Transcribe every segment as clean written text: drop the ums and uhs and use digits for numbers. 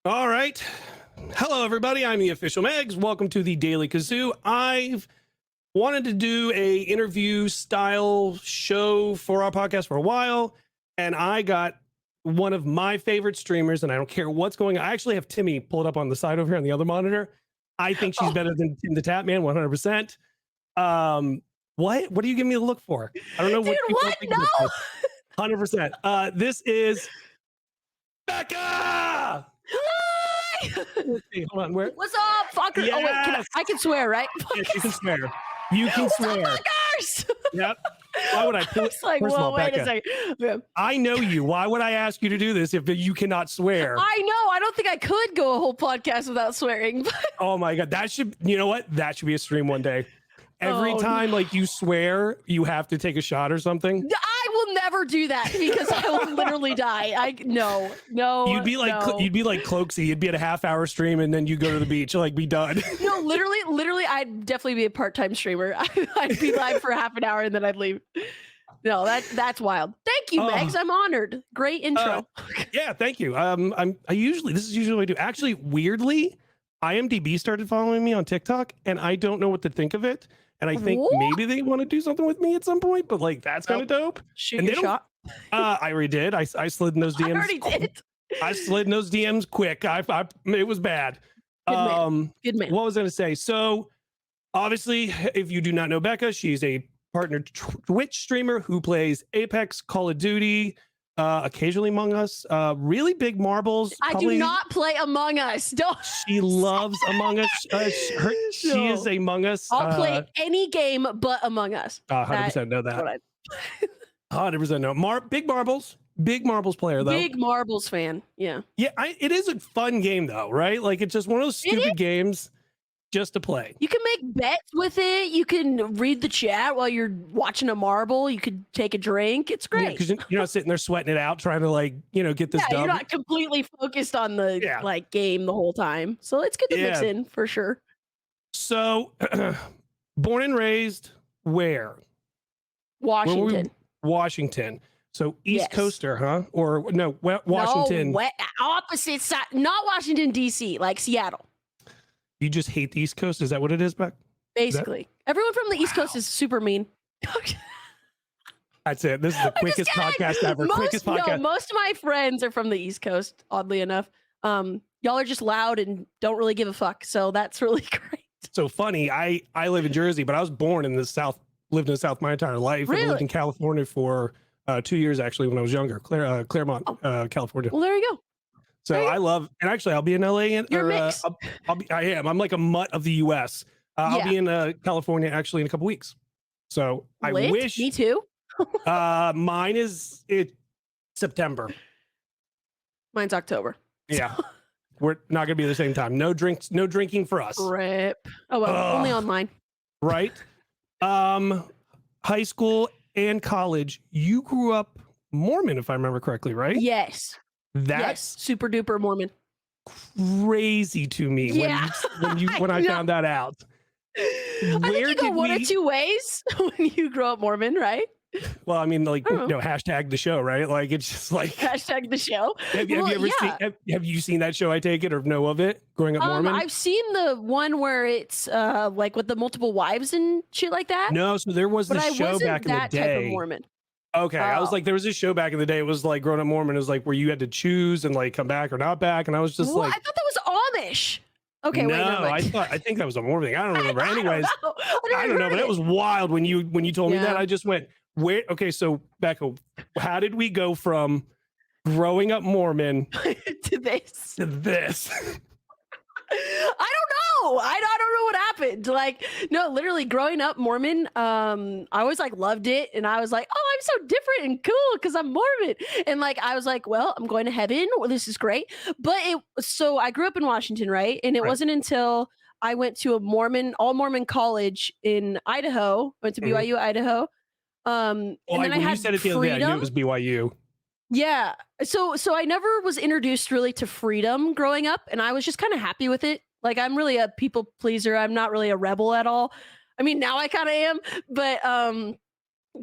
All right. Hello, everybody. I'm the official Megs. Welcome to the Daily Kazoo. I've wanted to do a interview style show for our podcast for a while, and I got one of my favorite streamers, and I don't care what's going on. I actually have Timmy pulled up on the side over here on the other monitor. I think she's better than Tim the Tatman, 100%. What are you giving me to look for? I don't know. Dude, what? No. 100%. This is Becca. Hold on, where? What's up, fucker? Yes. Oh wait, I can swear, right? Yes, you can swear. You can What's swear. up, fuckers? Yep. Why would I put? It's like, First of whoa, all, wait Becca, a second. I know you. Why would I ask you to do this if you cannot swear? I know. I don't think I could go a whole podcast without swearing. Oh my god, that should. You know what? That should be a stream one day. Every time, like you swear, you have to take a shot or something. I will never do that because I will literally die. No. You'd be like Cloaksy. You'd be at a half-hour stream and then you go to the beach, like be done. No, literally, I'd definitely be a part-time streamer. I'd be live for half an hour and then I'd leave. No, that's wild. Thank you, Megs. I'm honored. Great intro. Yeah, thank you. This is usually what I do. Actually, weirdly, IMDb started following me on TikTok, and I don't know what to think of it. And I think maybe they want to do something with me at some point, but like that's kind of dope. Shoot your shot. I already did. I slid in those DMs. I already did. I slid in those DMs quick. It was bad. Good man. What was I going to say? So obviously, if you do not know Becca, she's a partner Twitch streamer who plays Apex, Call of Duty, occasionally Among Us, really big marbles. I do not play Among Us. Don't. She loves Among Us. She is Among Us. I'll play any game but Among Us. 100% know that. 100% know. Big marbles player though. Big marbles fan. Yeah. Yeah, it is a fun game though, right? Like it's just one of those stupid games just to play. You can make bets with it. You can read the chat while you're watching a marble. You could take a drink. It's great. Because you're not sitting there sweating it out trying to get this done. You're not completely focused on the game the whole time. So it's good to mix in for sure. So born and raised where? Washington. Washington. So East Coaster, huh? Or no, Washington. No, opposite side. Not Washington, D.C., like Seattle. You just hate the East Coast? Is that what it is, Beck? Basically. Everyone from the East Coast is super mean. That's it. This is the quickest podcast ever. Quickest podcast. Most of my friends are from the East Coast, oddly enough. Y'all are just loud and don't really give a fuck. So that's really great. So funny. I live in Jersey, but I was born in the South, lived in the South my entire life. Really? I lived in California for 2 years, actually, when I was younger. Claremont, California. Well, there you go. So I love, and actually I'll be in LA I am. I'm like a mutt of the US. I'll be in California actually in a couple weeks. So I wish. Me too. Mine is September. Mine's October. Yeah. We're not gonna be at the same time. No drinking for us. Rip. Oh well, only online. Right. High school and college. You grew up Mormon, if I remember correctly, right? Yes. That's super duper Mormon. Crazy to me when I found that out. I think you go one of two ways when you grow up Mormon, right? Well, I mean, hashtag the show, right? Like it's just like hashtag the show. Have you seen that show? I take it or know of it? Growing up Mormon. I've seen the one where it's like with the multiple wives and shit like that. No, so there was this show back in the day. Type of Mormon. Okay, I was like, there was this show back in the day. It was like Grown Up Mormon. It was like where you had to choose and like come back or not back. And I was just like, I thought that was Amish. Okay, no, wait. I think that was a Mormon thing. I don't remember. Anyways, I don't know, but it was wild when you told me that. I just went, where? Okay, so Becca, how did we go from growing up Mormon to this? I don't know. I don't know what happened. Like, no, literally growing up Mormon, I always like loved it. And I was like, oh, I'm so different and cool because I'm Mormon. And like, I was like, well, I'm going to heaven. Well, this is great. But so I grew up in Washington, right? And it wasn't until I went to a all Mormon college in Idaho, went to BYU, Idaho. And then I had you said it the other day, I knew it was BYU. Yeah. So I never was introduced really to freedom growing up, and I was just kind of happy with it. Like, I'm really a people pleaser. I'm not really a rebel at all. I mean, now I kind of am, but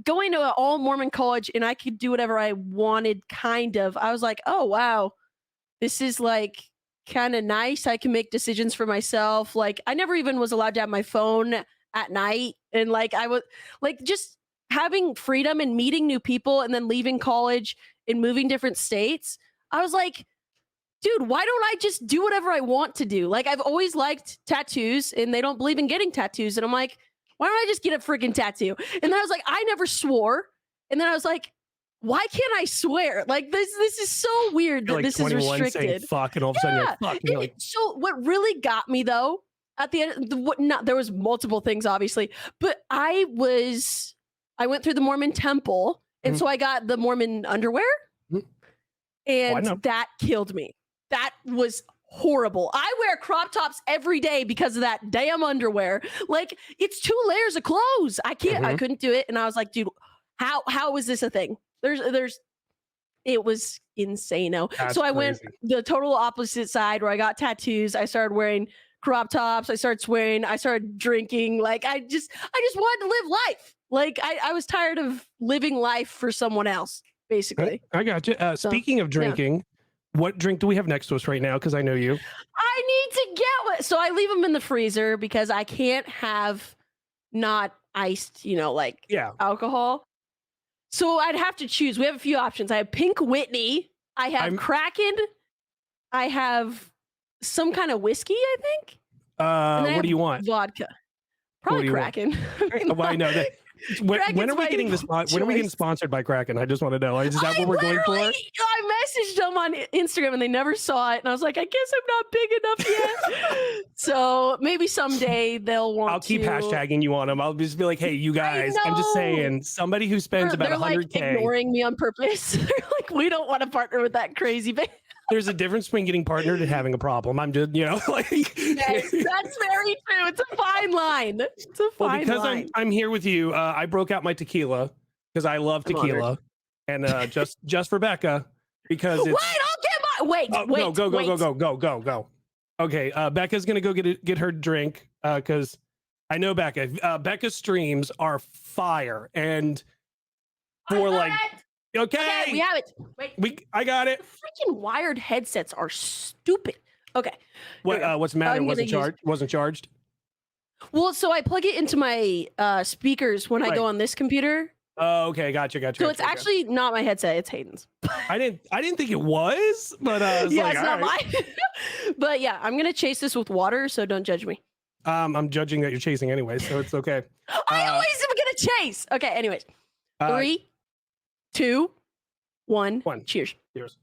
going to an all Mormon college and I could do whatever I wanted, kind of, I was like, oh, wow, this is like kind of nice. I can make decisions for myself. Like I never even was allowed to have my phone at night. And like I was like just having freedom and meeting new people and then leaving college and moving different states. I was like, dude, why don't I just do whatever I want to do? Like I've always liked tattoos and they don't believe in getting tattoos. And I'm like, why don't I just get a freaking tattoo? And then I was like, I never swore. And then I was like, why can't I swear? Like this is so weird that like this is restricted. Saying fuck, and all of a sudden you're fuck. And you're like, so what really got me though, at the end, there was multiple things obviously, but I went through the Mormon temple, and so I got the Mormon underwear, and that killed me. That was horrible. I wear crop tops every day because of that damn underwear. Like it's 2 layers of clothes. I can't. I couldn't do it, and I was like, dude, how is this a thing? It was insane-o. So I went the total opposite side where I got tattoos. I started wearing crop tops. I started drinking. Like I just wanted to live life. Like I was tired of living life for someone else, basically. I got you. Speaking of drinking, what drink do we have next to us right now? Because I know you. I need to get one. So I leave them in the freezer because I can't have not iced, alcohol. So I'd have to choose. We have a few options. I have Pink Whitney. I have Kraken. I have some kind of whiskey, I think. What do you want? Vodka. Probably Kraken. Well, I know that. When are we getting this? When are we getting sponsored by Kraken? I just want to know. Is that what we're going for? I messaged them on Instagram and they never saw it, and I was like, I guess I'm not big enough yet. So maybe someday they'll want. I'll keep hashtagging you on them. I'll just be like, hey, you guys. I'm just saying, somebody who spends about 100K like ignoring me on purpose. They're like, we don't want to partner with that crazy band. There's a difference between getting partnered and having a problem. I'm just, like. Yes, that's very true. It's a fine line. It's a fine because line. I'm here with you. I broke out my tequila because I love tequila, and just for Becca because it's. Wait, I'll get my. Wait. Go. Okay, Becca's gonna go get her drink because I know Becca. Becca's streams are fire, and for like. Okay, we have it. Wait, I got it. The freaking wired headsets are stupid. Okay. What's the matter? Wasn't charged. Well, so I plug it into my speakers when I go on this computer. Oh, okay, gotcha. So it's actually not my headset; it's Hayden's. I didn't think it was, but it's not mine. But yeah, I'm gonna chase this with water, so don't judge me. I'm judging that you're chasing anyway, so it's okay. I always am gonna chase. Okay, anyways, 3, 2, 1. Cheers. Cheers.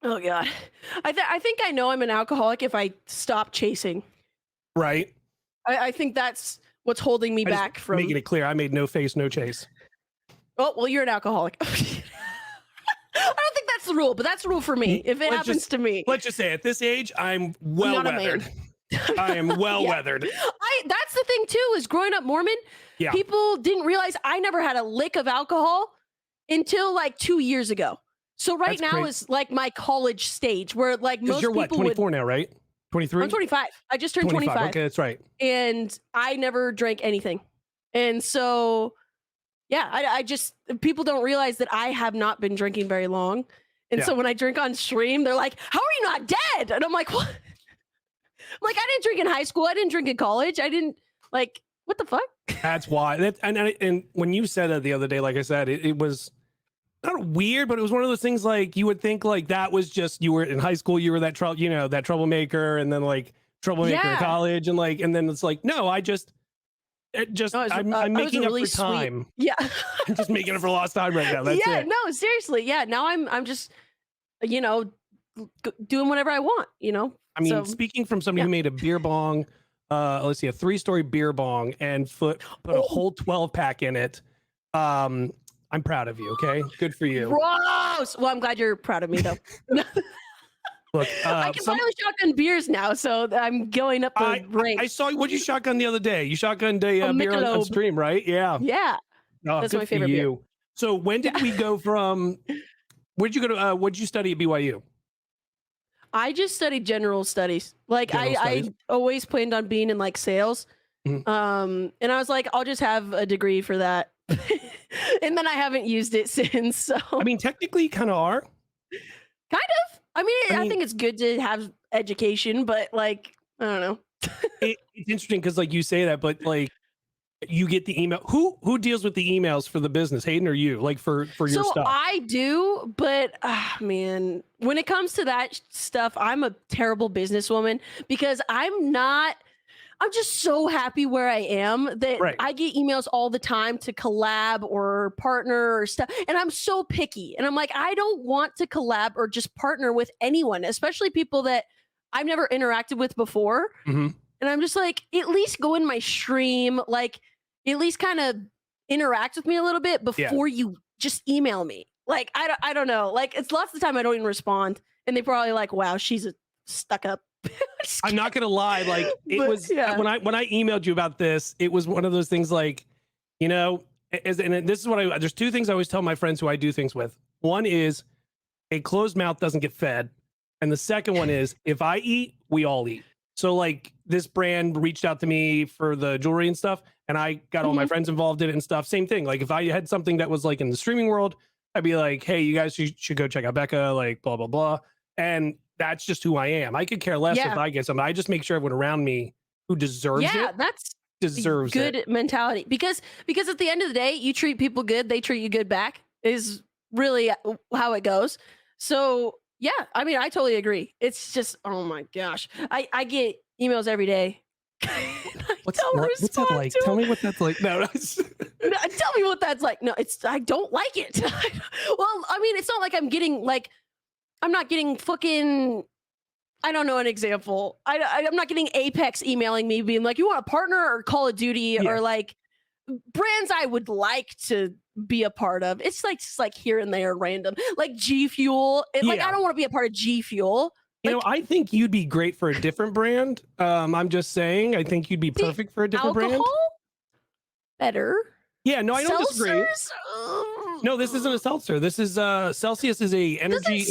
Oh God, I think I know I'm an alcoholic if I stop chasing. Right. I think that's what's holding me back from making it clear. I made no face, no chase. Oh well, you're an alcoholic. I don't think that's the rule, but that's the rule for me. If it happens to me, let's just say at this age, I'm well weathered. I am well weathered. That's the thing too, is growing up Mormon, people didn't realize I never had a lick of alcohol until like 2 years ago. So that's now is like my college stage where like most you're people 24 now, right? 23? I'm 25. I just turned 25. Okay, that's right. And I never drank anything. And so, I just, people don't realize that I have not been drinking very long. And so when I drink on stream, they're like, how are you not dead? And I'm like, what? I'm like, I didn't drink in high school. I didn't drink in college. I didn't what the fuck? That's why. And when you said that the other day, like I said, it was not weird, but it was one of those things like you would think like that was just, you were in high school, you were that that troublemaker, and then like troublemaker in college, and then it's like, no, I'm making up for time. Yeah. I'm just making up for lost time right now. That's it. No, seriously. Yeah. Now I'm just, doing whatever I want, I mean, speaking from somebody who made a beer bong, a 3-story beer bong and put a whole 12-pack in it. I'm proud of you. Okay, good for you. Gross. Well, I'm glad you're proud of me, though. Look, I can finally shotgun beers now, so I'm going up the rank. I saw what you shotgun the other day. You shotgunned a beer on stream, right? Yeah. Yeah. Oh, that's my favorite beer. So when did we go from? Where'd you go to? What did you study at BYU? I just studied general studies. Like I always planned on being in like sales. And I was like, I'll just have a degree for that. And then I haven't used it since. So I mean, technically, you kind of are. kind of. I think it's good to have education, but like, I don't know. It's interesting because like you say that, but like you get the email. Who deals with the emails for the business, Hayden or you? Like for your So stuff. I do, but man, when it comes to that stuff, I'm a terrible businesswoman because I'm just so happy where I am that Right. I get emails all the time to collab or partner or stuff. And I'm so picky. And I'm like, I don't want to collab or just partner with anyone, especially people that I've never interacted with before. Mm-hmm. And I'm just like, at least go in my stream, like at least kind of interact with me a little bit before you just email me. Like, I don't know. Like, it's lots of the time I don't even respond. And they probably like, wow, she's a stuck up. I'm not gonna lie, like it But, was yeah. when I emailed you about this, it was one of those things like, you know, and this is what there's two things I always tell my friends who I do things with. One is a closed mouth doesn't get fed. And the second one is if I eat, we all eat. So like this brand reached out to me for the jewelry and stuff, and I got all my friends involved in it and stuff. Same thing. Like if I had something that was like in the streaming world, I'd be like, hey, you guys should go check out Becca, like blah, blah, blah. And that's just who I am. I could care less if I get something. I just make sure everyone around me who deserves it that's deserves good mentality. Because at the end of the day, you treat people good, they treat you good back is really how it goes. So yeah, I mean, I totally agree. It's just, oh my gosh. I get emails every day. What's that like? Tell me what that's like. No, tell me what that's like. No, I don't like it. Well, I mean, it's not like I'm not getting fucking, I don't know an example. I'm not getting Apex emailing me being like, you want a partner or Call of Duty or like brands I would like to be a part of. It's like just like here and there random, like G Fuel. Like I don't want to be a part of G Fuel. You know, I think you'd be great for a different brand. I'm just saying, I think you'd be perfect for a different brand. Better. Yeah, no, I don't disagree. Seltzers? No, this isn't a seltzer. This is Celsius is a energy.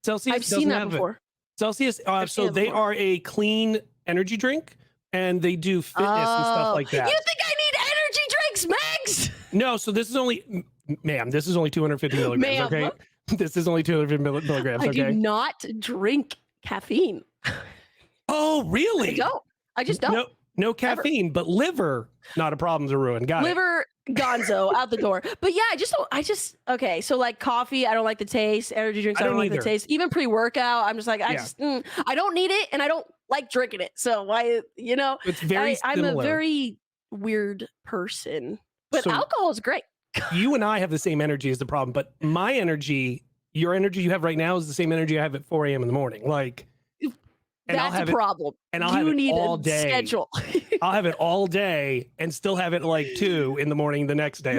Celsius. I've seen that before. Celsius. So they are a clean energy drink, and they do fitness and stuff like that. You think I need energy drinks, Megs? No, so this is only, ma'am. This is only 250 milligrams. Okay, this is only 250 milligrams. Okay. I do not drink caffeine. Oh, really? I don't. I just don't. No caffeine, but liver, not a problem to ruin. Got liver, gonzo, out the door. But yeah, okay. So like coffee, I don't like the taste. Energy drinks, I don't like the taste. Even pre-workout, I'm just like, I don't need it, and I don't like drinking it. So it's very I'm a very weird person. But alcohol is great. You and I have the same energy as the problem, but my energy, your energy you have right now is the same energy I have at 4 a.m. in the morning. Like, that's a problem. And I'll have it all day. Schedule. I'll have it all day and still have it like 2 in the morning the next day.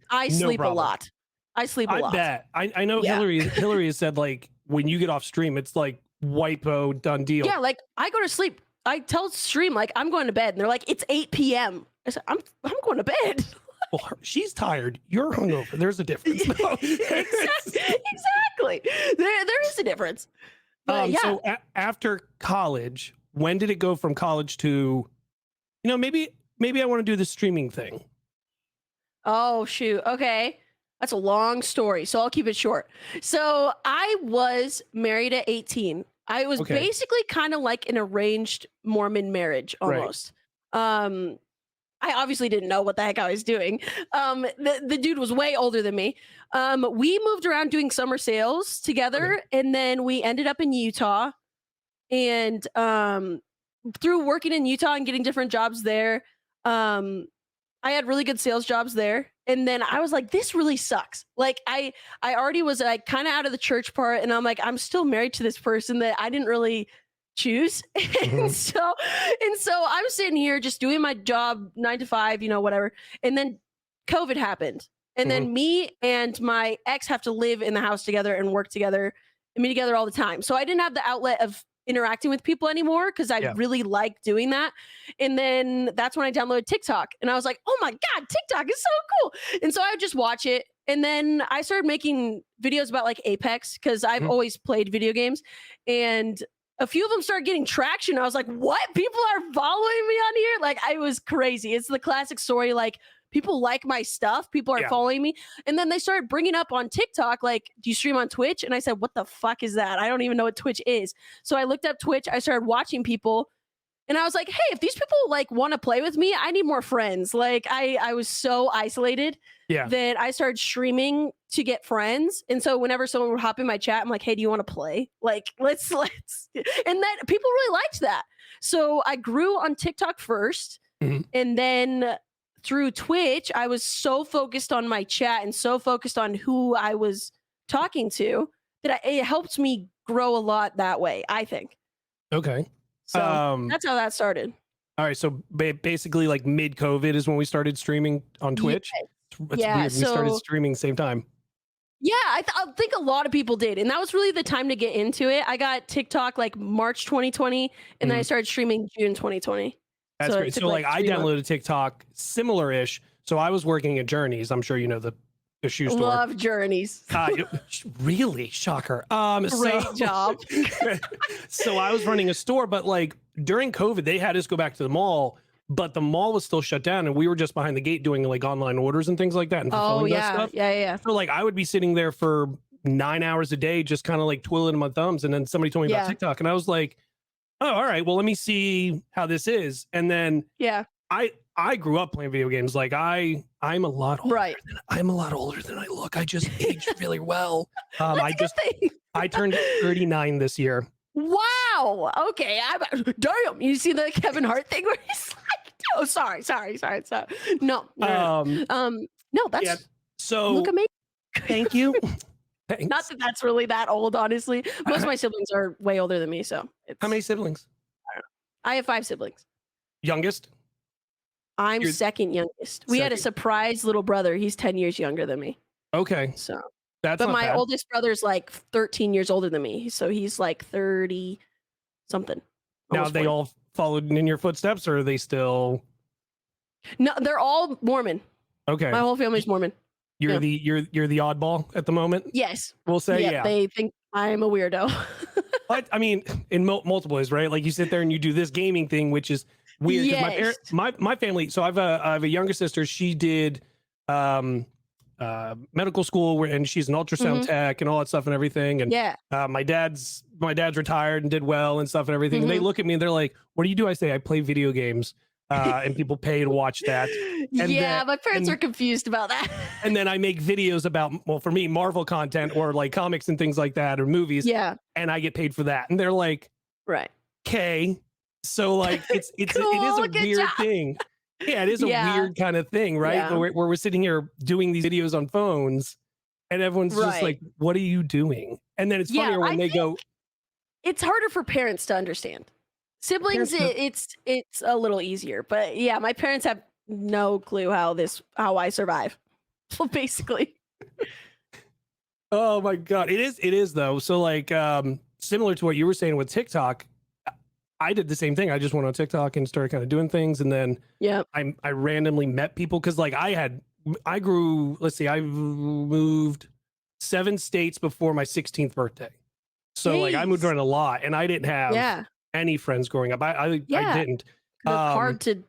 I sleep a lot. I sleep a lot. I bet. I know Hillary has said like when you get off stream, it's like wipo done deal. Yeah, like I go to sleep. I tell stream like I'm going to bed, and they're like, it's 8 p.m. I said, I'm going to bed. Well, she's tired. You're hungover. There's a difference. Exactly. There is a difference. But So after college, when did it go from college to, maybe I want to do the streaming thing? Oh, shoot. Okay. That's a long story, so I'll keep it short. So I was married at 18. I was basically kind of like an arranged Mormon marriage almost. Right. I obviously didn't know what the heck I was doing. The dude was way older than me. We moved around doing summer sales together, and then we ended up in Utah. And through working in Utah and getting different jobs there, I had really good sales jobs there. And then I was like, this really sucks. Like I already was like kind of out of the church part, and I'm like, I'm still married to this person that I didn't really choose. And so I'm sitting here just doing my job 9 to 5, whatever. And then COVID happened. And then me and my ex have to live in the house together and work together and be together all the time. So I didn't have the outlet of interacting with people anymore because I really like doing that. And then that's when I downloaded TikTok, and I was like, oh my God, TikTok is so cool. And so I would just watch it. And then I started making videos about like Apex because I've always played video games, and a few of them started getting traction. I was like, what? People are following me on here? Like, I was crazy. It's the classic story. Like, people like my stuff. People are following me. And then they started bringing up on TikTok, like, do you stream on Twitch? And I said, what the fuck is that? I don't even know what Twitch is. So I looked up Twitch. I started watching people. And I was like, hey, if these people like want to play with me, I need more friends. Like I was so isolated that I started streaming to get friends. And so whenever someone would hop in my chat, I'm like, hey, do you want to play? Like, let's. And then people really liked that. So I grew on TikTok first. And then through Twitch, I was so focused on my chat and so focused on who I was talking to that it helped me grow a lot that way, I think. Okay. So that's how that started. All right. So basically like mid COVID is when we started streaming on Twitch. It's weird. We started streaming same time. Yeah, I think a lot of people did. And that was really the time to get into it. I got TikTok like March 2020 and then I started streaming June 2020. That's great. So like I downloaded TikTok similar-ish. So I was working at Journeys. I'm sure you know the shoe store. Love Journeys. Really? Shocker. Great job. So I was running a store, but like during COVID, they had us go back to the mall, but the mall was still shut down and we were just behind the gate doing like online orders and things like that. And fulfilling that stuff. Yeah. So like I would be sitting there for 9 hours a day, just kind of like twiddling my thumbs. And then somebody told me about TikTok and I was like, oh, all right, well, let me see how this is. And then I grew up playing video games. Like I'm a lot older I'm a lot older than I look. I just aged really well. I turned 39 this year. Wow. Okay. Damn. You see the Kevin Hart thing where he's like, oh, sorry. No. No, that's so look amazing. Thank you. Thanks. Not that that's really that old, honestly. Most of my siblings are way older than me. So how many siblings? I don't know. I have 5 siblings. Youngest? I'm second youngest. We had a surprise little brother. He's 10 years younger than me. Okay. So that's but not my bad. oldest brother's like 13 years older than me. So he's like 30 something. Now they 40. all followed in your footsteps or are they still? No, they're all Mormon. Okay. My whole family's Mormon. You're the oddball at the moment. Yes. We'll say They think I'm a weirdo. But I mean, in multiple ways, right? Like you sit there and you do this gaming thing, which is weird. Yes. My family. So I have a younger sister. She did medical school and she's an ultrasound tech and all that stuff and everything. And my dad's retired and did well and stuff and everything. And they look at me and they're like, "What do you do?" I say, "I play video games." And people pay to watch that. And my parents are confused about that. And then I make videos about, well, for me, Marvel content or like comics and things like that or movies. Yeah. And I get paid for that. And they're like, right. Okay. So like it's cool, it is a weird thing. Yeah, it is a weird kind of thing, right? Yeah. Where we're sitting here doing these videos on phones and everyone's just like, what are you doing? And then it's funnier when they go. It's harder for parents to understand. Siblings, it's a little easier, but yeah, my parents have no clue how I survive. Basically. Oh my God. It is though. So like similar to what you were saying with TikTok, I did the same thing. I just went on TikTok and started kind of doing things. And then I randomly met people because like I grew, let's see, I moved 7 states before my 16th birthday. So like I moved around a lot and I didn't have any friends growing up. I didn't. Hard to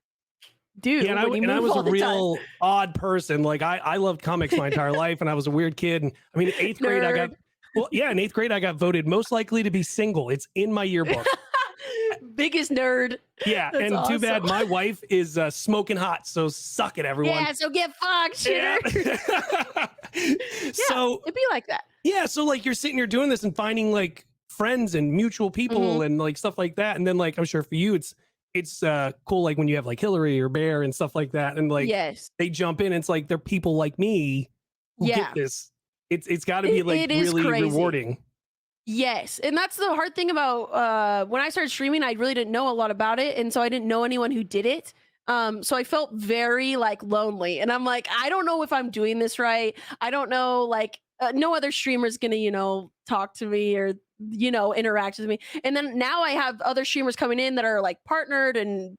do. Yeah, and I was a real odd person. Like I loved comics my entire life, and I was a weird kid. And I mean, 8th grade, in 8th grade, I got voted most likely to be single. It's in my yearbook. Biggest nerd. Yeah, that's and awesome. Too bad my wife is smoking hot. So suck it, everyone. Yeah, so get fucked, shitter. So it'd be like that. Yeah, so like you're sitting here doing this and finding like friends and mutual people and like stuff like that, and then like I'm sure for you it's cool like when you have like Hillary or Bear and stuff like that, and like they jump in. And it's like they're people like me who get this. It's got to be like really rewarding. Yes, and that's the hard thing about when I started streaming. I really didn't know a lot about it, and so I didn't know anyone who did it. So I felt very like lonely, and I'm like, I don't know if I'm doing this right. I don't know, like no other streamer's gonna talk to me or interact with me. And then now I have other streamers coming in that are like partnered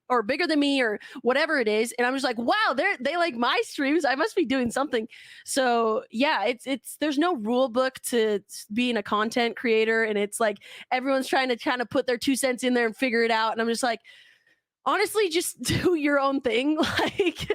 or bigger than me or whatever it is, and I'm just like, wow, they like my streams. I must be doing something. So yeah, it's there's no rule book to being a content creator, and it's like everyone's trying to kind of put their 2 cents in there and figure it out. And I'm just like, honestly, just do your own thing. Like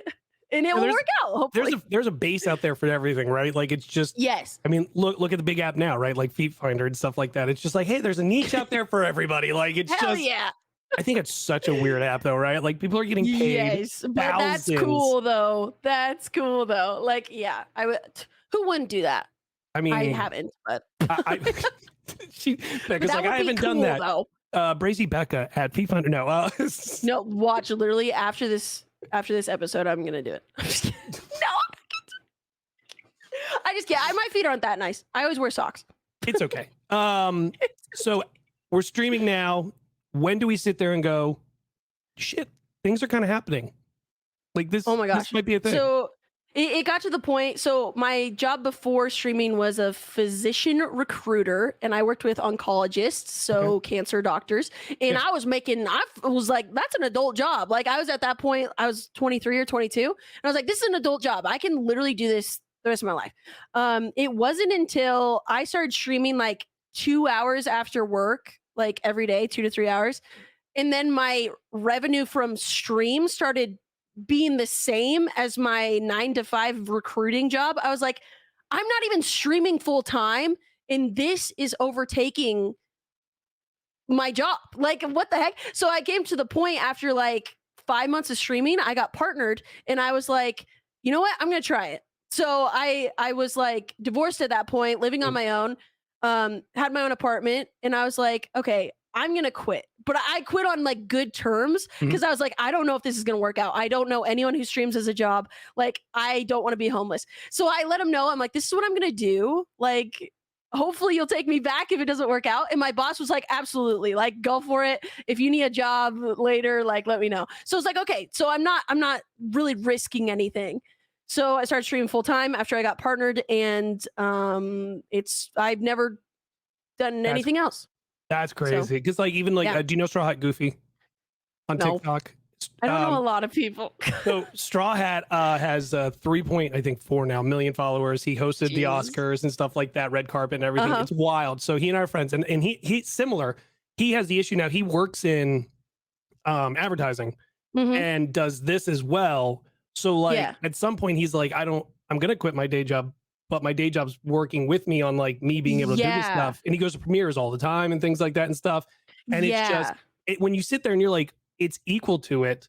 and it will there's- work out. Hopefully. There's a base out there for everything, right? Like it's just Yes. I mean, look at the big app now, right? Like Feet Finder and stuff like that. It's just like, hey, there's a niche out there for everybody. Like it's Hell just yeah. I think it's such a weird app though, right? Like people are getting paid. Yes, but that's thousands. cool though. That's cool though. Like, yeah, I would. Who wouldn't do that? I mean, I haven't, but because like I haven't done that. Though. BrazyBecca at Feet Finder. No, No, watch literally after this episode, I'm gonna do it. I'm just kidding. No, I just can't. My feet aren't that nice. I always wear socks. it's okay. So we're streaming now. When do we sit there and go, shit, things are kind of happening? Like this. Oh my gosh, this might be a thing. So it got to the point. So my job before streaming was a physician recruiter, and I worked with oncologists, so cancer doctors. And I was like, that's an adult job. Like I was at that point, I was 23 or 22, and I was like, this is an adult job. I can literally do this the rest of my life. It wasn't until I started streaming like 2 hours after work, like every day, 2 to 3 hours, and then my revenue from stream started being the same as my 9 to 5 recruiting job. I was like, I'm not even streaming full time, and this is overtaking my job. Like, what the heck? So I came to the point after like 5 months of streaming, I got partnered, and I was like, you know what? I'm gonna try it. So I was like divorced at that point, living on my own, had my own apartment, and I was like, okay, I'm gonna quit. But I quit on like good terms because I was like, I don't know if this is gonna work out. I don't know anyone who streams as a job. Like, I don't want to be homeless. So I let him know. I'm like, this is what I'm gonna do. Like, hopefully you'll take me back if it doesn't work out. And my boss was like, absolutely, like go for it. If you need a job later, like let me know. So it's like, okay, so I'm not really risking anything. So I started streaming full time after I got partnered, and I've never done anything else. That's crazy. Because like even like do you know Straw Hat Goofy on TikTok? I don't know a lot of people. So Straw Hat has 3.4 now million followers. He hosted the Oscars and stuff like that, red carpet and everything. It's wild. So he and our friends, and he's similar. He has the issue now. He works in advertising and does this as well. So like at some point he's like, I'm gonna quit my day job, but my day job's working with me on like me being able to do this stuff. And he goes to premieres all the time and things like that and stuff. And it's just when you sit there and you're like, it's equal to it.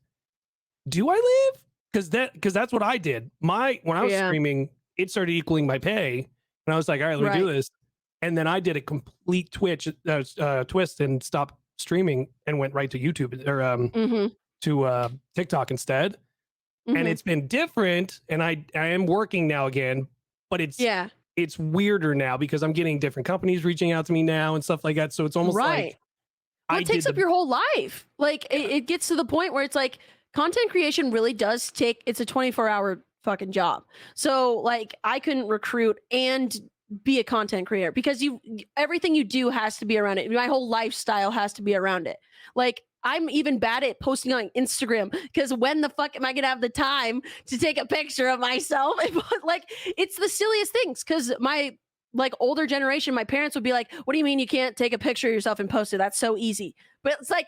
Do I live? Because that's what I did. When I was streaming, it started equaling my pay, and I was like, all right, let me do this. And then I did a complete twist and stopped streaming and went right to YouTube or to TikTok instead. And it's been different, and I am working now again, but it's weirder now because I'm getting different companies reaching out to me now and stuff like that. So it's almost like it takes up your whole life. Like it gets to the point where it's like content creation really does it's a 24-hour fucking job. So like I couldn't recruit and be a content creator because everything you do has to be around it. My whole lifestyle has to be around it. Like I'm even bad at posting on Instagram because when the fuck am I gonna have the time to take a picture of myself? Like it's the silliest things because my like older generation, my parents would be like, what do you mean you can't take a picture of yourself and post it? That's so easy. But it's like,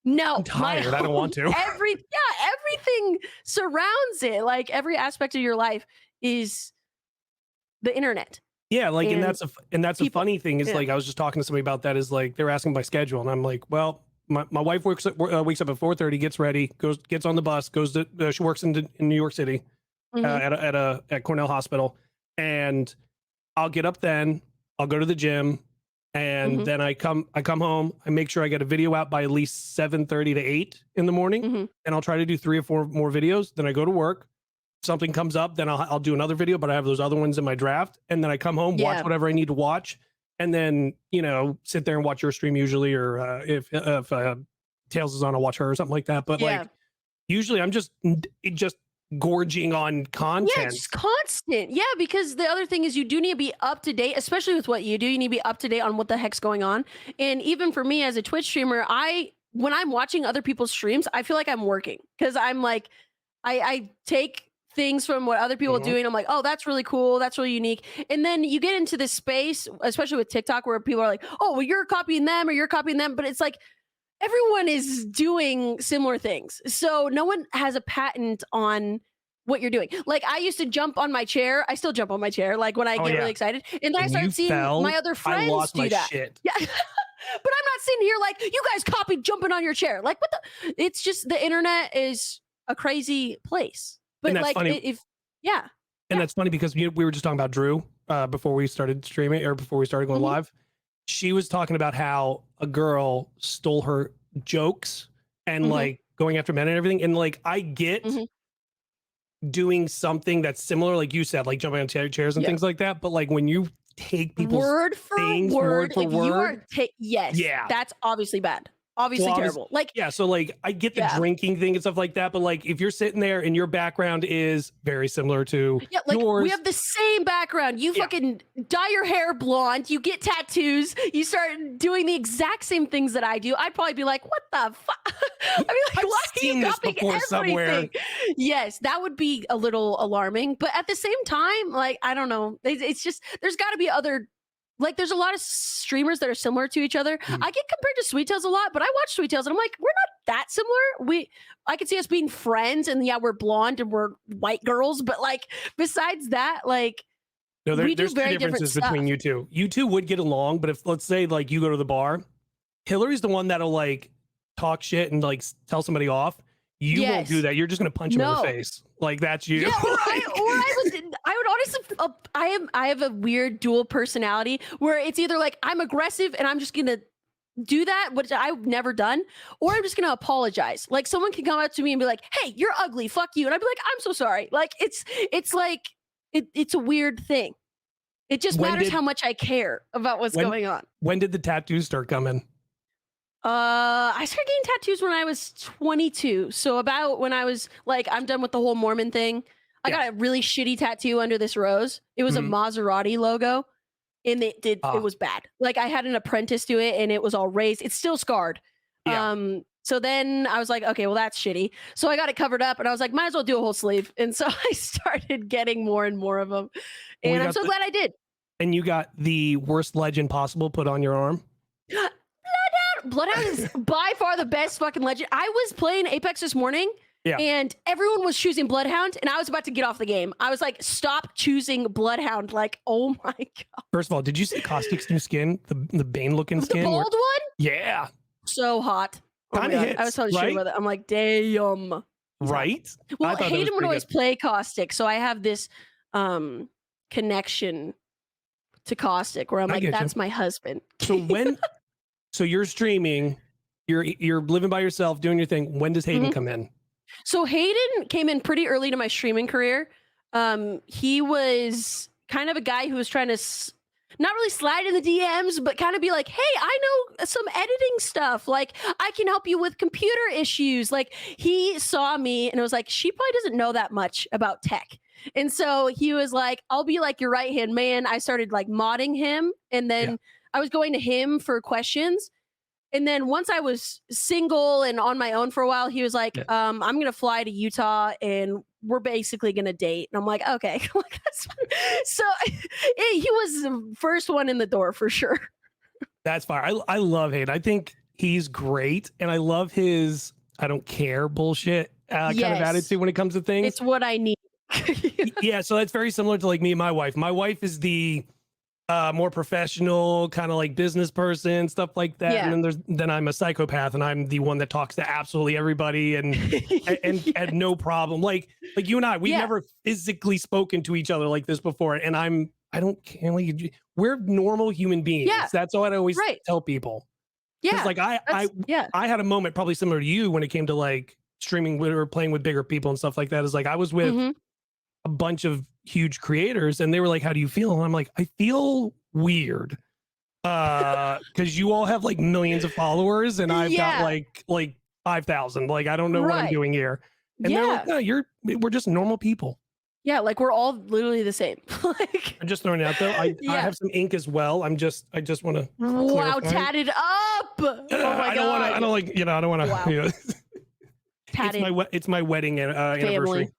no, I'm tired. I don't want to. Everything surrounds it. Like every aspect of your life is the internet. Yeah, like and that's a funny thing is like I was just talking to somebody about that is like they're asking my schedule and I'm like, well, my wife wakes up at 4:30, gets ready, gets on the bus, goes to she works in New York City at Cornell Hospital, and I'll get up then, I'll go to the gym, and then I come home, I make sure I get a video out by at least 7:30 to 8 in the morning, and I'll try to do 3 or 4 more videos. Then I go to work. Something comes up, then I'll do another video, but I have those other ones in my draft, and then I come home, watch whatever I need to watch, and then sit there and watch your stream usually, or if Tails is on, I'll watch her or something like that. But like usually I'm just gorging on content. Yeah, it's constant. Yeah, because the other thing is you do need to be up to date, especially with what you do. You need to be up to date on what the heck's going on. And even for me as a Twitch streamer, when I'm watching other people's streams, I feel like I'm working because I'm like, I take things from what other people are doing. I'm like, oh, that's really cool. That's really unique. And then you get into this space, especially with TikTok, where people are like, oh, well, you're copying them or you're copying them. But it's like, everyone is doing similar things. So no one has a patent on what you're doing. Like I used to jump on my chair. I still jump on my chair, like when I get really excited. And then I When you started seeing fell, my other I friends lost do my that. shit. Yeah. But I'm not sitting here like you guys copied jumping on your chair. Like what the? It's just the internet is a crazy place. But And that's like funny. if yeah. And that's funny because we were just talking about Drew before we started streaming or before we started going live. She was talking about how a girl stole her jokes and like going after men and everything. And like, I get doing something that's similar, like you said, like jumping on chairs and things like that. But like when you take people's word for things, word, for if word, you are that's obviously bad. Obviously terrible. Like so like I get the drinking thing and stuff like that, but like if you're sitting there and your background is very similar to like yours, we have the same background. You fucking dye your hair blonde, you get tattoos, you start doing the exact same things that I do. I'd probably be like, what the fuck? I'd be like, why are you copying everything? Somewhere. Yes, that would be a little alarming. But at the same time, like, I don't know. It's just there's gotta be other. Like, there's a lot of streamers that are similar to each other. I get compared to Sweet Tails a lot, but I watch Sweet Tails and I'm like, we're not that similar. I could see us being friends, and yeah, we're blonde and we're white girls, but like, besides that, like, no, we there's do very two differences different between stuff. you two. You two would get along, but if let's say like you go to the bar, Hillary's the one that'll like talk shit and like tell somebody off. You won't do that. You're just gonna punch him in the face. Like that's you. Yeah, I would honestly, I have a weird dual personality where it's either like I'm aggressive and I'm just gonna do that, which I've never done, or I'm just gonna apologize. Like someone can come up to me and be like, "Hey, you're ugly, fuck you," and I'd be like, "I'm so sorry." Like it's like it's a weird thing. It just matters how much I care about what's going on. When did the tattoos start coming? I started getting tattoos when I was 22. So about when I was like, I'm done with the whole Mormon thing. I got a really shitty tattoo under this rose. It was a Maserati logo, and it was bad. Like I had an apprentice do it, and it was all raised. It's still scarred. So then I was like, okay, well that's shitty. So I got it covered up, and I was like, might as well do a whole sleeve. And so I started getting more and more of them, and I'm so glad I did. And you got the worst legend possible put on your arm. Bloodhound is by far the best fucking legend. I was playing Apex this morning, and everyone was choosing Bloodhound, and I was about to get off the game. I was like, stop choosing Bloodhound. Like, oh my God. First of all, did you see Caustic's new skin? The Bane looking skin? The bald one? Yeah. So hot. Oh kind of hits, I was telling you about it. I'm like, damn. Right? Well, Hayden would always play Caustic, so I have this connection to Caustic where I'm like, that's my husband. So when... So you're streaming, you're living by yourself, doing your thing. When does Hayden come in? So Hayden came in pretty early to my streaming career. He was kind of a guy who was trying to not really slide in the DMs, but kind of be like, hey, I know some editing stuff. Like I can help you with computer issues. Like he saw me and it was like, she probably doesn't know that much about tech. And so he was like, I'll be like your right hand man. I started like modding him, and then I was going to him for questions. And then once I was single and on my own for a while, he was like, I'm going to fly to Utah and we're basically going to date. And I'm like, okay. So he was the first one in the door for sure. That's fine. I love Hayden. I think he's great. And I love his I don't care bullshit kind of attitude when it comes to things. It's what I need. Yeah. So that's very similar to like me and my wife. My wife is the more professional kind of like business person, stuff like that. And then I'm a psychopath, and I'm the one that talks to absolutely everybody and had no problem. Like you and I, we've never physically spoken to each other like this before. And I don't care. Like, we're normal human beings. That's what I always tell people. Yeah. Like I had a moment probably similar to you when it came to like streaming with or playing with bigger people and stuff like that. Is like I was with a bunch of huge creators, and they were like, how do you feel? And I'm like, I feel weird because you all have like millions of followers and I've got like 5,000. Like I don't know what I'm doing here. And they're like, no, we're just normal people. Yeah, like we're all literally the same. Like I'm just throwing it out though. I have some ink as well. I just want to tatted up. Oh my God. I don't like, I don't want to, you know. Tatted. It's my wedding anniversary.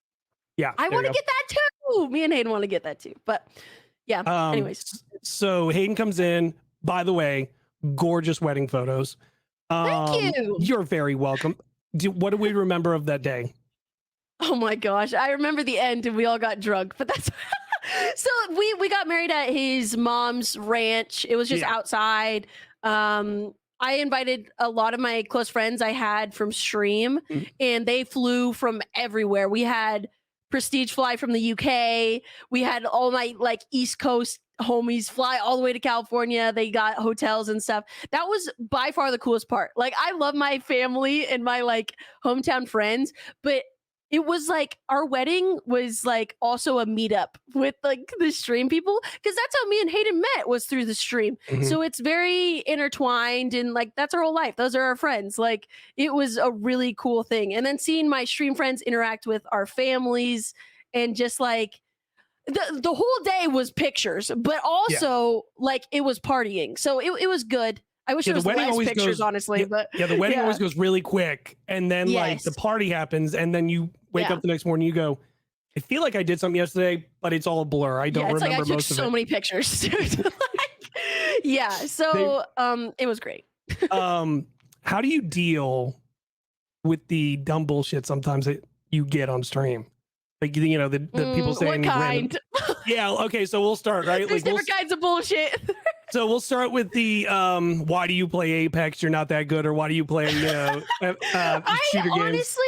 Yeah. I want to get that too. Me and Hayden want to get that too. But yeah, anyways. So Hayden comes in, by the way, gorgeous wedding photos. Thank you. You're very welcome. What do we remember of that day? Oh my gosh. I remember the end and we all got drunk, but that's so we got married at his mom's ranch. It was just Yeah. outside. I invited a lot of my close friends I had from stream Mhm. and they flew from everywhere. We had Prestige fly from the UK. We had all my like East Coast homies fly all the way to California. They got hotels and stuff. That was by far the coolest part. Like I love my family and my like hometown friends, but it was like our wedding was like also a meetup with like the stream people because that's how me and Hayden met was through the stream. Mhm. So it's very intertwined and like that's our whole life. Those are our friends. Like it was a really cool thing. And then seeing my stream friends interact with our families and just like the whole day was pictures, but also like it was partying. So it was good. I wish Yeah, there the was wedding less always pictures, goes honestly, but yeah, the wedding yeah. always goes really quick, and then like the Yes. party happens, and then you wake Yeah. up the next morning, you go, I feel like I did something yesterday, but it's all a blur. I don't Yeah, it's like I remember took most of so it. many pictures. Dude. Like, yeah, so it was great. How do you deal with the dumb bullshit sometimes that you get on stream? Like you know, the people What saying random. kind? Yeah, okay, so we'll start, right? There's Like different kinds of bullshit. so we'll start with the why do you play Apex? You're not that good, or why do you play, you know, I shooter games? honestly,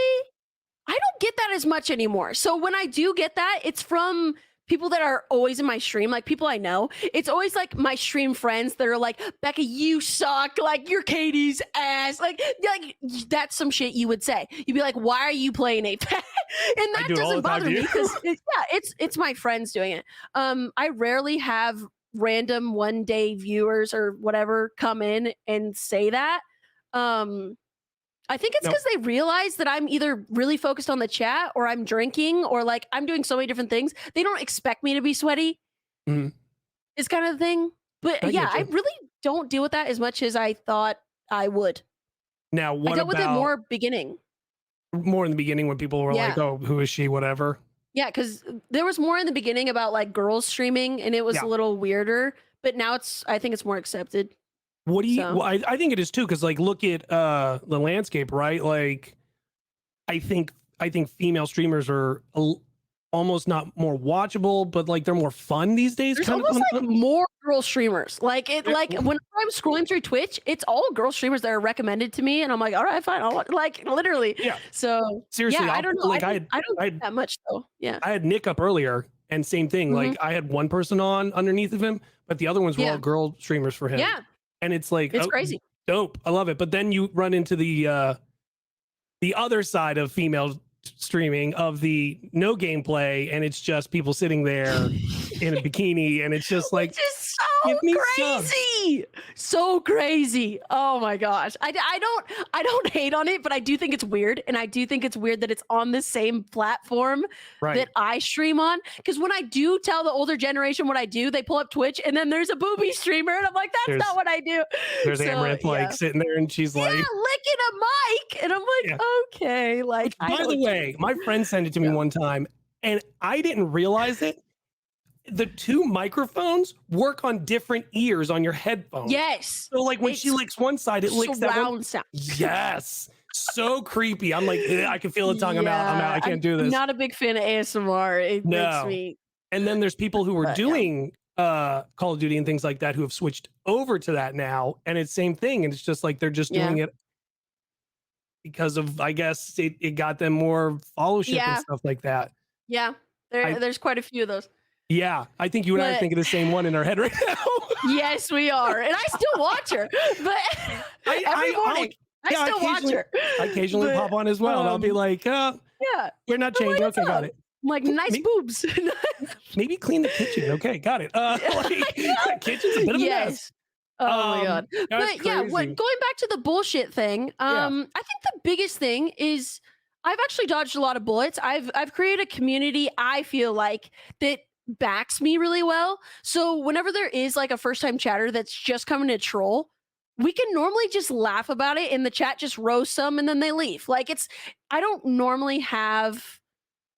I don't get that as much anymore. So when I do get that, it's from people that are always in my stream, like people I know. It's always like my stream friends that are like, Becca, you suck. Like you're Katie's ass. Like that's some shit you would say. You'd be like, why are you playing Apex? And I that do it all doesn't the time, bother me dude. because it's my friends doing it. I rarely have random one day viewers or whatever come in and say that. I think it's No. because they realize that I'm either really focused on the chat or I'm drinking or like I'm doing so many different things. They don't expect me to be sweaty. Mhm. Is kind of the thing. But I yeah, get I you. really don't deal with that as much as I thought I would. Now, I what dealt with it about more beginning. more in the beginning when people were like, Yeah. "Oh, who is she?" Whatever. Yeah, because there was more in the beginning about like girls streaming and it was Yeah. a little weirder. But now I think it's more accepted. What do you? So. Well, I think it is too, because like look at the landscape, right? Like, I think female streamers are almost not more watchable, but like they're more fun these days. There's Kind almost of. like more girl streamers. Like it, Yeah. like when I'm scrolling through Twitch, it's all girl streamers that are recommended to me, and I'm like, all right, fine, I'll watch. Like literally. Yeah. So Seriously, yeah, I I'll- don't know. like, I don't I get that much though. Yeah. I had Nick up earlier, and same thing. Mhm. Like I had one person on underneath of him, but the other ones were Yeah. all girl streamers for him. Yeah. And it's like, It's oh, crazy. dope. I love it. But then you run into the other side of female streaming of the no gameplay, and it's just people sitting there in a bikini, and it's just like, Which is so give me subs. crazy. So crazy. Oh my gosh. I don't hate on it, but I do think it's weird. And I do think it's weird that it's on the same platform right. that I stream on. Because when I do tell the older generation what I do, they pull up Twitch and then there's a booby streamer. And I'm like, that's not what I do. There's So, Amaranth yeah. like sitting there, and she's like, licking a mic. And I'm like, okay. Like, by the way, my friend sent it to me one time, and I didn't realize it. The two microphones work on different ears on your headphones. Yes. So like when she licks one side, it licks that one. Surround sound. Yes. So creepy. I'm like, I can feel the tongue. I'm out. I can't do this. I'm not a big fan of ASMR. It makes me. And then there's people who are But, doing Call of Duty and things like that who have switched over to that now, and it's same thing. And it's just like they're just doing it because of, I guess it got them more followership and stuff like that. Yeah. There's quite a few of those. Yeah, I think you and I are thinking the same one in our head right now. Yes, we are. And I still watch her. But every morning, I still watch her. I occasionally pop on as well, and I'll be like, yeah, we're not changing. Okay, got it. I'm like, nice boobs. Maybe clean the kitchen. Okay, got it. The kitchen's a bit of a mess. Oh my god. But yeah, going back to the bullshit thing, I think the biggest thing is I've actually dodged a lot of bullets. I've created a community, I feel like, that backs me really well. So whenever there is like a first time chatter that's just coming to troll, we can normally just laugh about it and the chat just roast them and then they leave. Like I don't normally have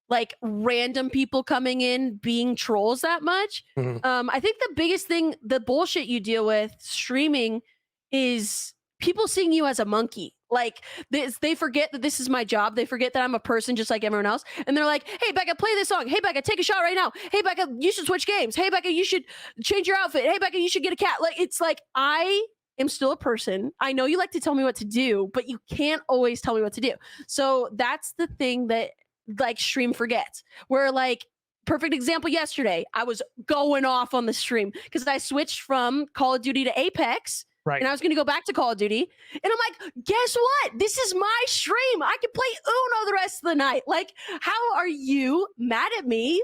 like random people coming in being trolls that much. I think the biggest thing, the bullshit you deal with streaming, is people seeing you as a monkey. Like they forget that this is my job. They forget that I'm a person just like everyone else. And they're like, hey, Becca, play this song. Hey, Becca, take a shot right now. Hey, Becca, you should switch games. Hey, Becca, you should change your outfit. Hey, Becca, you should get a cat. Like, it's like, I am still a person. I know you like to tell me what to do, but you can't always tell me what to do. So that's the thing that like stream forgets, where like, perfect example yesterday, I was going off on the stream because I switched from Call of Duty to Apex. Right. And I was going to go back to Call of Duty. And I'm like, guess what? This is my stream. I can play Uno the rest of the night. Like, how are you mad at me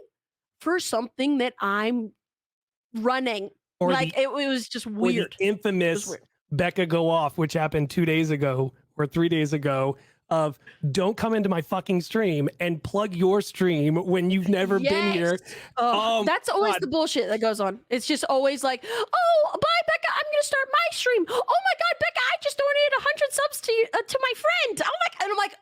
for something that I'm running? Or like, it was just weird. The infamous Becca go off, which happened 2 days ago or 3 days ago, of don't come into my fucking stream and plug your stream when you've never been here. That's always the bullshit that goes on. It's just always like, oh, bye, Becca. I'm going to start my stream. Oh my God, Becca, I just donated 100 subs to my friend. And I'm like,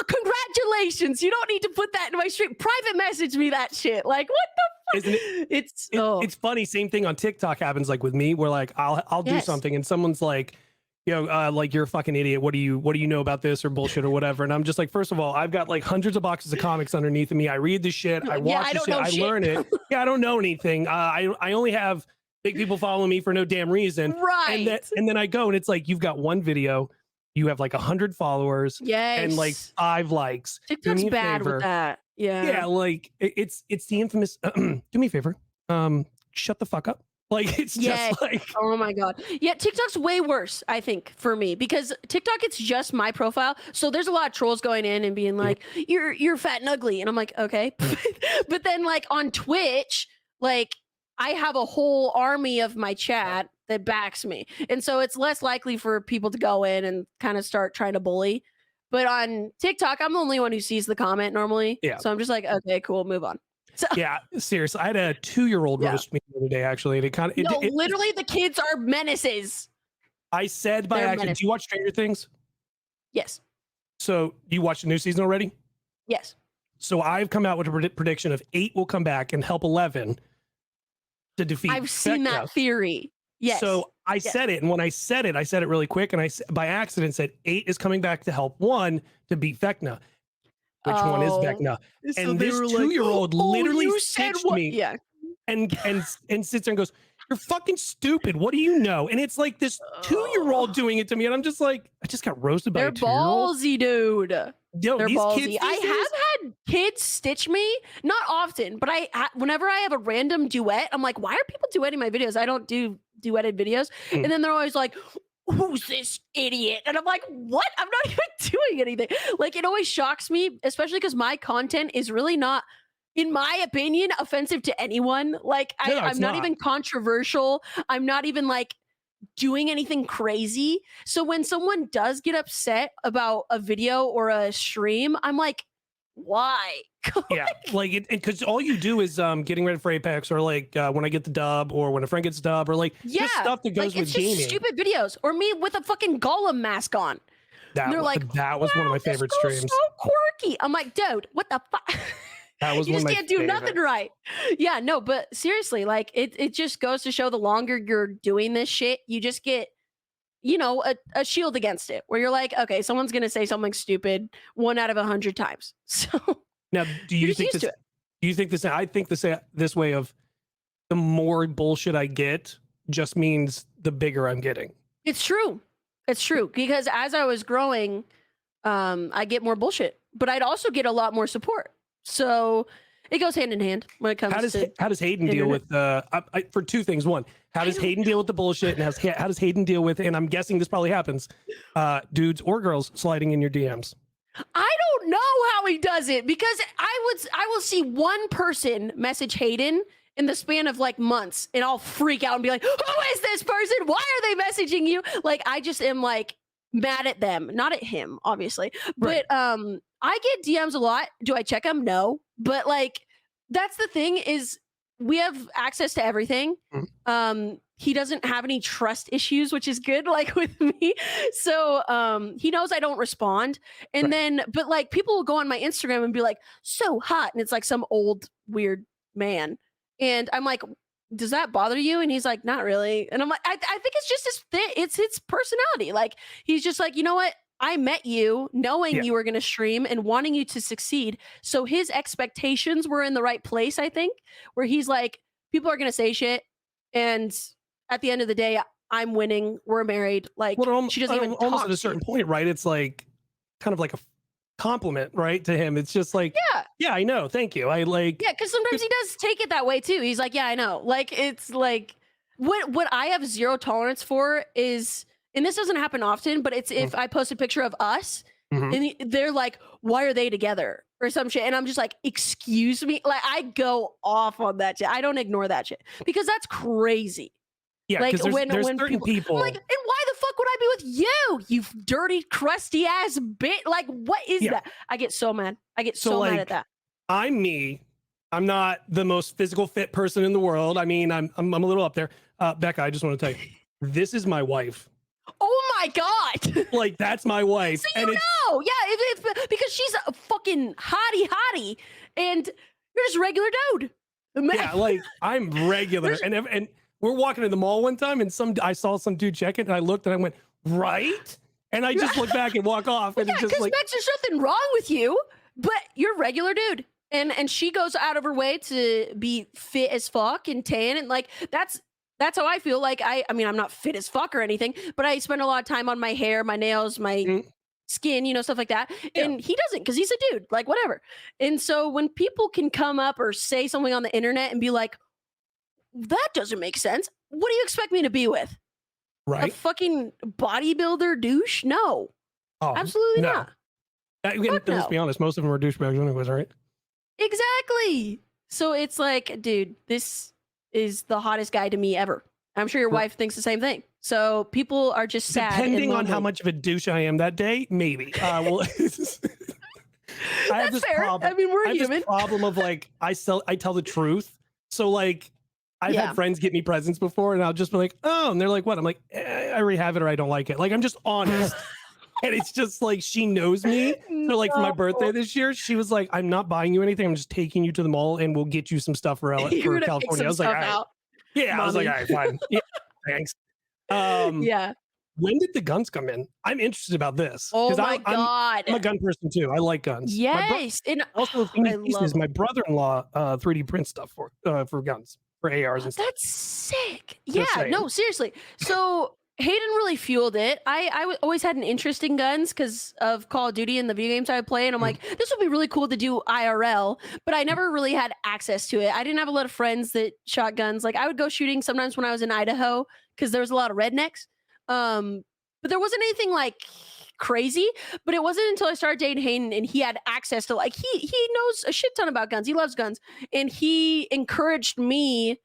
congratulations. You don't need to put that in my stream. Private message me that shit. Like, what the fuck? Isn't it? It's funny. Same thing on TikTok happens like with me, where like I'll do something and someone's like, you know, like, you're a fucking idiot. What do you know about this or bullshit or whatever? And I'm just like, first of all, I've got like hundreds of boxes of comics underneath of me. I read the shit. I watch the shit. I learn it. Yeah, I don't know anything. I only have big people following me for no damn reason. Right. And then I go and it's like, you've got one video, you have like 100 followers, and like 5 likes. TikTok's bad with that. Yeah. Yeah, like it's the infamous. Do me a favor. Shut the fuck up. Like, it's just like, oh my God. Yeah, TikTok's way worse, I think, for me, because TikTok, it's just my profile. So there's a lot of trolls going in and being like, you're fat and ugly. And I'm like, okay. But then like on Twitch, like I have a whole army of my chat that backs me. And so it's less likely for people to go in and kind of start trying to bully. But on TikTok, I'm the only one who sees the comment normally. Yeah. So I'm just like, okay, cool, move on. So, yeah, seriously. I had a 2-year-old roast me the other day, actually. And it kind of literally the kids are menaces. I said by accident, do you watch Stranger Things? Yes. So you watched the new season already? Yes. So I've come out with a prediction of 8 will come back and help 11 to defeat. I've seen that theory. Yes. So I said it, and when I said it really quick, and I by accident said 8 is coming back to help 1 to beat Vecna. Which one is Vecna? So and this 2-year-old literally stitched me and sits there and goes, you're fucking stupid. What do you know? And it's like this 2-year-old doing it to me. And I'm just like, I just got roasted by a 2-year-old. Ballsy, dude. Yo, they're these ballsy. kids I have had kids stitch me, not often, but whenever I have a random duet, I'm like, why are people duetting my videos? I don't do duetted videos. And then they're always like, who's this idiot? And I'm like, what? I'm not even doing anything. Like, it always shocks me, especially because my content is really not, in my opinion, offensive to anyone. Like, I'm not even controversial. I'm not even like doing anything crazy. So when someone does get upset about a video or a stream, I'm like, why? Yeah, like because all you do is getting ready for Apex, or like when I get the dub, or when a friend gets dub, or like just stuff that goes with gaming. Just stupid videos, or me with a fucking Golem mask on. That was one of my favorite streams. So quirky. I'm like, dude, what the fuck? That was you one just of my can't do nothing right. Yeah, no, but seriously, like it just goes to show the longer you're doing this shit, you just get, you know, a shield against it, where you're like, okay, someone's gonna say something stupid 1 out of 100 times. So now, do you think this? Do you think this? I think this way of the more bullshit I get just means the bigger I'm getting. It's true. It's true, because as I was growing, I get more bullshit, but I'd also get a lot more support. So it goes hand in hand when it comes to how does Hayden deal with for 2 things. One, how does Hayden deal with the bullshit, and how does Hayden deal with, and I'm guessing this probably happens, dudes or girls sliding in your DMs? I don't know how he does it, because I will see one person message Hayden in the span of like months, and I'll freak out and be like, who is this person? Why are they messaging you? Like, I just am like mad at them, not at him, obviously. But I get DMs a lot. Do I check them? No. But like, that's the thing, is we have access to everything. He doesn't have any trust issues, which is good, like with me. So he knows I don't respond. And then, but like, people will go on my Instagram and be like, so hot. And it's like some old weird man. And I'm like, does that bother you? And he's like, not really. And I'm like, I think it's just it's his personality. Like, he's just like, you know what? I met you knowing Yeah. you were going to stream and wanting you to succeed. So his expectations were in the right place, I think, where he's like, people are going to say shit. And at the end of the day, I'm winning. We're married. Like, Well, she doesn't even almost talk at a to you. certain point, right? It's like kind of like a compliment, right, to him. It's just like, Yeah. yeah, I know. Thank you. I like, Yeah. Cause sometimes he does take it that way too. He's like, yeah, I know. Like, it's like, what I have zero tolerance for is, and this doesn't happen often, but it's if I post a picture of us mhm. and they're like, why are they together or some shit? And I'm just like, excuse me. Like, I go off on that shit. I don't ignore that shit because that's crazy. Yeah, Like because there's when certain people, I'm people. like, and why the fuck would I be with you? You dirty, crusty ass bitch. Like, what is Yeah. that? I get so mad. I get So, so mad like, at that. I'm me. I'm not the most physical fit person in the world. I mean, I'm a little up there. Becca, I just want to tell you, this is my wife. Oh my god. Like, that's my wife. So and you know, yeah, if because she's a fucking hottie, and you're just a regular dude. yeah, like I'm regular, and we're walking in the mall one time, and I saw some dude check it, and I looked and I went, right, and I just looked back and walk off, and yeah, it's just because like, Max, there's nothing wrong with you, but you're a regular dude, and she goes out of her way to be fit as fuck and tan, and like that's how I feel. Like I mean, I'm not fit as fuck or anything, but I spend a lot of time on my hair, my nails, my mm, skin, you know, stuff like that. yeah, And he doesn't because he's a dude, like whatever. And so when people can come up or say something on the internet and be like, that doesn't make sense. What do you expect me to be with? A right. fucking bodybuilder douche? No, Oh absolutely no. not. And Fuck let's no. be honest, most of them are douchebags anyways, right? Exactly. So it's like, dude, this is the hottest guy to me ever. I'm sure your Right. wife thinks the same thing. So people are just sad. Depending and on how lonely. much of a douche I am that day, maybe. Well, I have That's this fair. problem. I mean, we're I have human. this problem of like I tell the truth. So like I've Yeah. had friends get me presents before, and I'll just be like, oh, and they're like, what? I'm like, I already have it, or I don't like it. Like I'm just honest, and it's just like she knows me. So like for my birthday this year, she was like, I'm not buying you anything. I'm just taking you to the mall, and we'll get you some stuff for You're for gonna pick California. some I was like, stuff all right. out. Yeah, I was like, Mommy. all right, fine. Yeah, thanks. Um, Yeah. when did the guns come in? I'm interested about this Oh because my god. I'm a gun person too. I like guns. Yes. And Also, I love my brother-in-law 3D print stuff for guns, for ARs and stuff. that's sick. Just Yeah, saying. no, seriously. So Hayden really fueled it. I always had an interest in guns because of Call of Duty and the video games I would play. And I'm like, this would be really cool to do IRL, but I never really had access to it. I didn't have a lot of friends that shot guns. Like I would go shooting sometimes when I was in Idaho because there was a lot of rednecks. But there wasn't anything like crazy. But it wasn't until I started dating Hayden and he had access to like he knows a shit ton about guns. He loves guns, and he encouraged me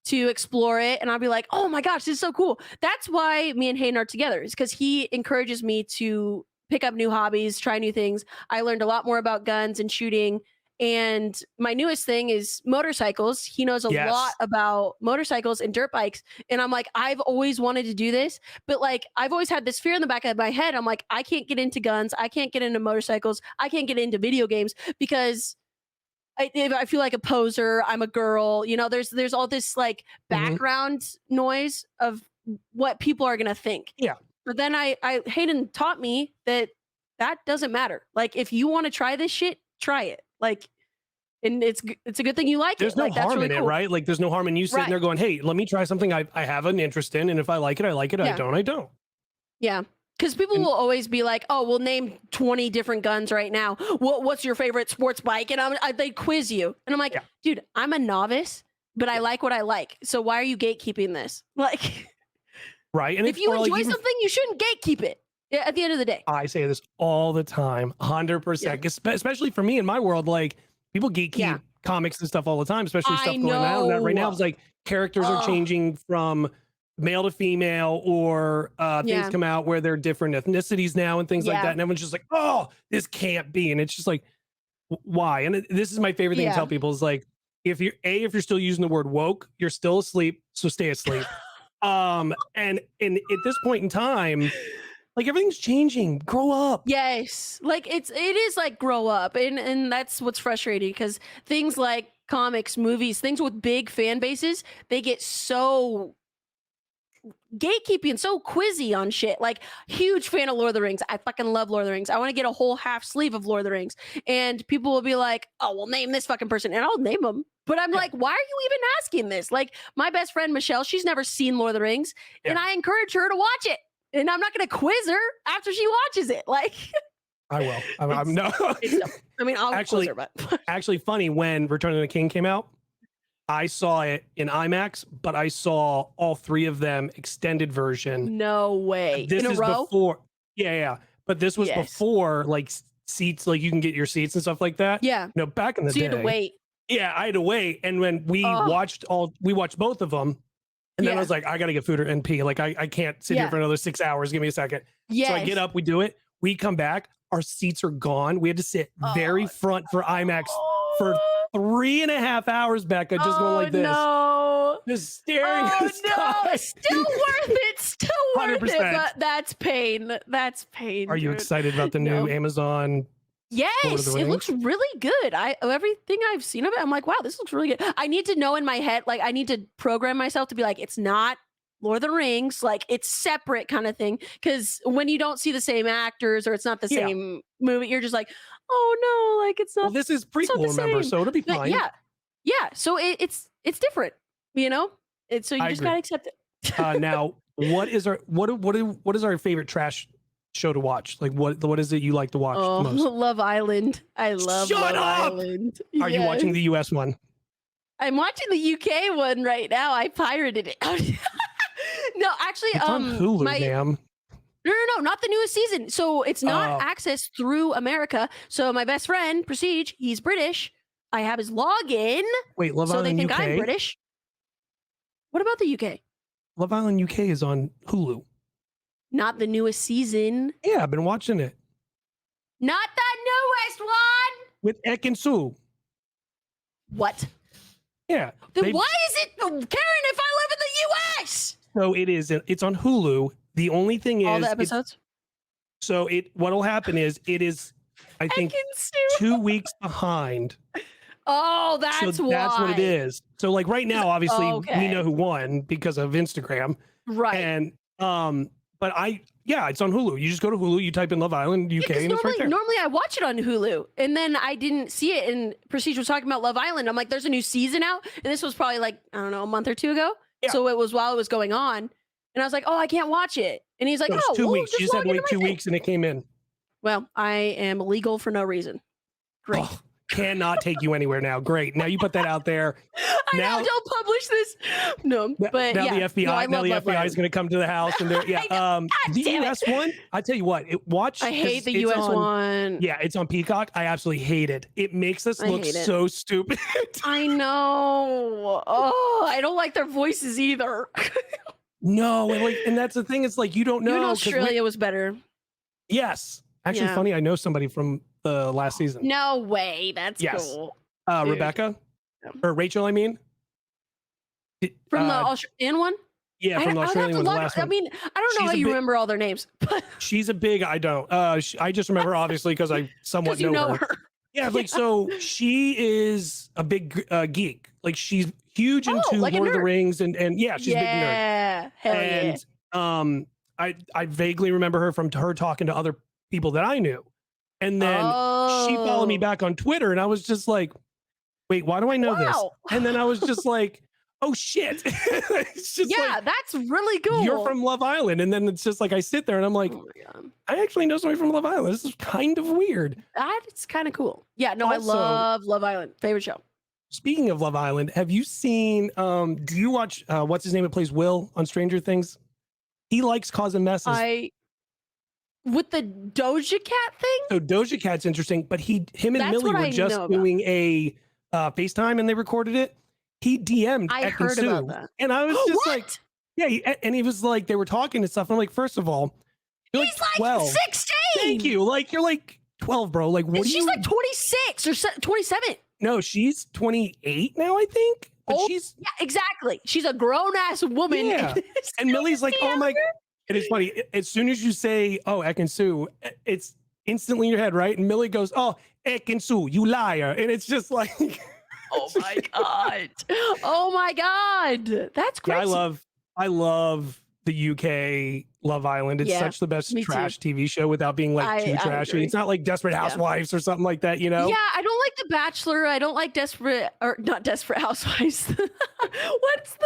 to explore it, and I'll be like, oh my gosh, this is so cool. That's why me and Hayden are together, is because he encourages me to pick up new hobbies, try new things. I learned a lot more about guns and shooting, and my newest thing is motorcycles. He knows a lot about motorcycles and dirt bikes, and I'm like, I've always wanted to do this, but like I've always had this fear in the back of my head. I'm like, I can't get into guns, I can't get into motorcycles, I can't get into video games because I feel like a poser. I'm a girl. You know, there's all this like background noise of what people are gonna think. Yeah. But then Hayden taught me that doesn't matter. Like if you want to try this shit, try it. Like, and it's a good thing you like There's it. no Like, that's harm really in it, cool. right? Like there's no harm in you sitting Right. there going, hey, let me try something I have an interest in, and if I like it, I like it. Yeah. I don't. Yeah. Because people And- will always be like, "Oh, we'll name 20 different guns right now. What's your favorite sports bike?" And they quiz you, and I'm like, Yeah. "Dude, I'm a novice, but I like what I like. So why are you gatekeeping this? Like, Right. And if you or, like, enjoy even- something, you shouldn't gatekeep it. At the end of the day, I say this all the time, 100%. Especially for me in my world, like people gatekeep comics and stuff all the time, especially stuff going on right now. It's like characters are changing from male to female, or things come out where they're different ethnicities now and things like that. And everyone's just like, oh, this can't be. And it's just like, why? And this is my favorite thing to tell people is like, if you're still using the word woke, you're still asleep. So stay asleep. And at this point in time, like everything's changing. Grow up. yes, like it is like grow up, and that's what's frustrating because things like comics, movies, things with big fan bases, they get so gatekeeping, so quizzy on shit. Like, huge fan of Lord of the Rings. I fucking love Lord of the Rings. I want to get a whole half sleeve of Lord of the Rings. And people will be like, oh, well, name this fucking person. And I'll name them. But I'm like, why are you even asking this? Like, my best friend, Michelle, she's never seen Lord of the Rings. And I encourage her to watch it. And I'm not going to quiz her after she watches it. Like, I will. I'm no. I mean, I'll actually, quiz her, but actually funny, when Return of the King came out, I saw it in IMAX, but I saw all three of them extended version. no way. This In a is row? before, yeah. But this was before like seats, like you can get your seats and stuff like that. Yeah. You know, back in the So day. you had to wait. Yeah, I had to wait. And when we watched both of them, and then I was like, I gotta get food and pee. Like I can't sit here for another 6 hours. Give me a second. Yes. So I get up, we do it. We come back, our seats are gone. We had to sit very front for IMAX for 3.5 hours, Becca, just going like this. No. Just staring at the sky. Still worth it. Still worth 100%. it. But that's pain. That's pain. Are you dude. excited about the new Amazon? Yes, it looks really good. Everything I've seen of it, I'm like, wow, this looks really good. I need to know in my head, like, I need to program myself to be like, it's not Lord of the Rings, like it's separate kind of thing. Because when you don't see the same actors or it's not the same movie, you're just like, oh no, like it's not. Well, this is prequel, remember? So it'll be fine. Yeah. So it's different, you know. So you just gotta accept it. Now, what is our favorite trash show to watch? Like what is it you like to watch most? Love Island. I love Love Island. Are you watching the US one? I'm watching the UK one right now. I pirated it. No, actually, it's on Hulu, ma'am. No, not the newest season. So it's not accessed through America. So my best friend, Prestige, he's British. I have his login. Wait, Love so Island they think UK? I'm British. What about the UK? Love Island UK is on Hulu. Not the newest season. Yeah, I've been watching it. Not the newest one. With Ek and Sue. What? Yeah. Then why is it Karen if I live in the US? So it's on Hulu. The only thing is all the episodes. So what'll happen is it is, I think, 2 weeks behind. Oh, that's why. That's what it is. So like right now, obviously we know who won because of Instagram. Right. And but it's on Hulu. You just go to Hulu, you type in Love Island UK, and it's right there. Normally I watch it on Hulu, and then I didn't see it, and Prestige was talking about Love Island. I'm like, there's a new season out, and this was probably like, I don't know, a month or two ago. Yeah. So it was while it was going on, and I was like, oh, I can't watch it. And he's like, no, oh, 2 weeks. You just had to wait 2 weeks, and it came in. Well, I am legal for no reason. Great. Oh, cannot take you anywhere now. Great. Now you put that out there. I know, don't publish this. No, but now yeah. the FBI, now the FBI is going to come to the house and they're the US one. I tell you what, I hate the US one. Yeah, it's on Peacock. I absolutely hate it. It makes us look so stupid. I know. Oh, I don't like their voices either. No, and that's the thing. It's like you don't know. Even Australia was better. Yes, actually, funny. I know somebody from the last season. No way. That's cool. Rebecca or Rachel. I mean, from the Australian one. Yeah, from the Australian one. The last one. I mean, I don't know how you remember all their names. She's a big. I don't. I just remember obviously because I somewhat know her. Yeah, like so she is a big geek. Like she's huge into like Lord of the Rings and yeah, she's a big nerd. Yeah, hell and I vaguely remember her from her talking to other people that I knew. And then she followed me back on Twitter and I was just like, wait, why do I know this? And then I was just like, oh shit. It's just that's really cool. You're from Love Island. And then it's just like I sit there and I'm like, I actually know somebody from Love Island. This is kind of weird. It's kind of cool. Yeah, no, also, I love Love Island. Favorite show. Speaking of Love Island, have you seen do you watch what's his name that plays Will on Stranger Things? He likes causing messes. With the Doja Cat thing? So Doja Cat's interesting, but him and Millie were just doing a FaceTime and they recorded it. He DM'd I heard about that. And I was just like, yeah, and he was like, they were talking and stuff. I'm like, first of all, you're he's like 12. 16. Thank you. Like, you're like 12, bro. Like, what she's like 26 or 27. No, she's 28 now, I think. But she's exactly. She's a grown ass woman. Yeah. And Millie's like, oh my. And it's funny. As soon as you say, oh, Ek and Sue, it's instantly in your head, right? And Millie goes, oh, Ek and Sue, you liar. And it's just like, oh my God. Oh my God. That's crazy. Yeah, I love the UK Love Island. It's Yeah, such the best me too. trash TV show without being like too I trashy. agree. It's not like Desperate Yeah. Housewives or something like that, you know? Yeah, I don't like The Bachelor. I don't like Desperate or not Desperate Housewives. what's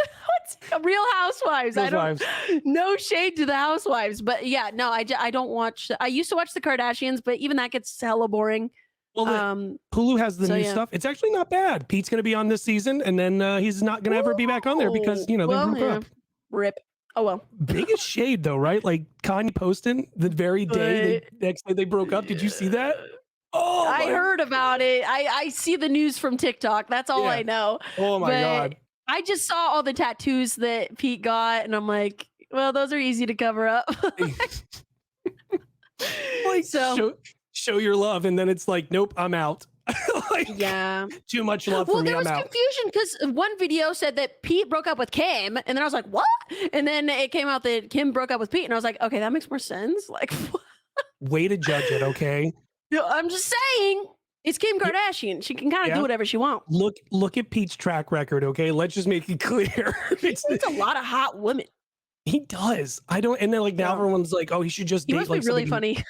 Real Housewives? I Housewives. don't. No shade to the Housewives, but yeah, no, I don't watch. I used to watch the Kardashians, but even that gets hella boring. Well, Hulu has the so new yeah. stuff. It's actually not bad. Pete's going to be on this season, and then he's not going to ever be back on there because, you know, they broke up. Rip. Oh, well. Biggest shade, though, right? Like Kanye posting the very day, next day they broke up. Did you see that? Oh, I heard about it. I see the news from TikTok. That's all I know. Oh, my God. I just saw all the tattoos that Pete got, and I'm like, well, those are easy to cover up. Like, so show your love, and then it's like, nope, I'm out. Like, yeah, too much love for me. There was confusion because one video said that Pete broke up with Kim, and then I was like, what? And then it came out that Kim broke up with Pete, and I was like, okay, that makes more sense. Like, what? Way to judge it, okay? I'm just saying, it's Kim Kardashian. She can kind of do whatever she wants. Look at Pete's track record, okay? Let's just make it clear. It's a lot of hot women. He does. I don't. And then like now everyone's like, oh, he should just. He date, must like, be really funny.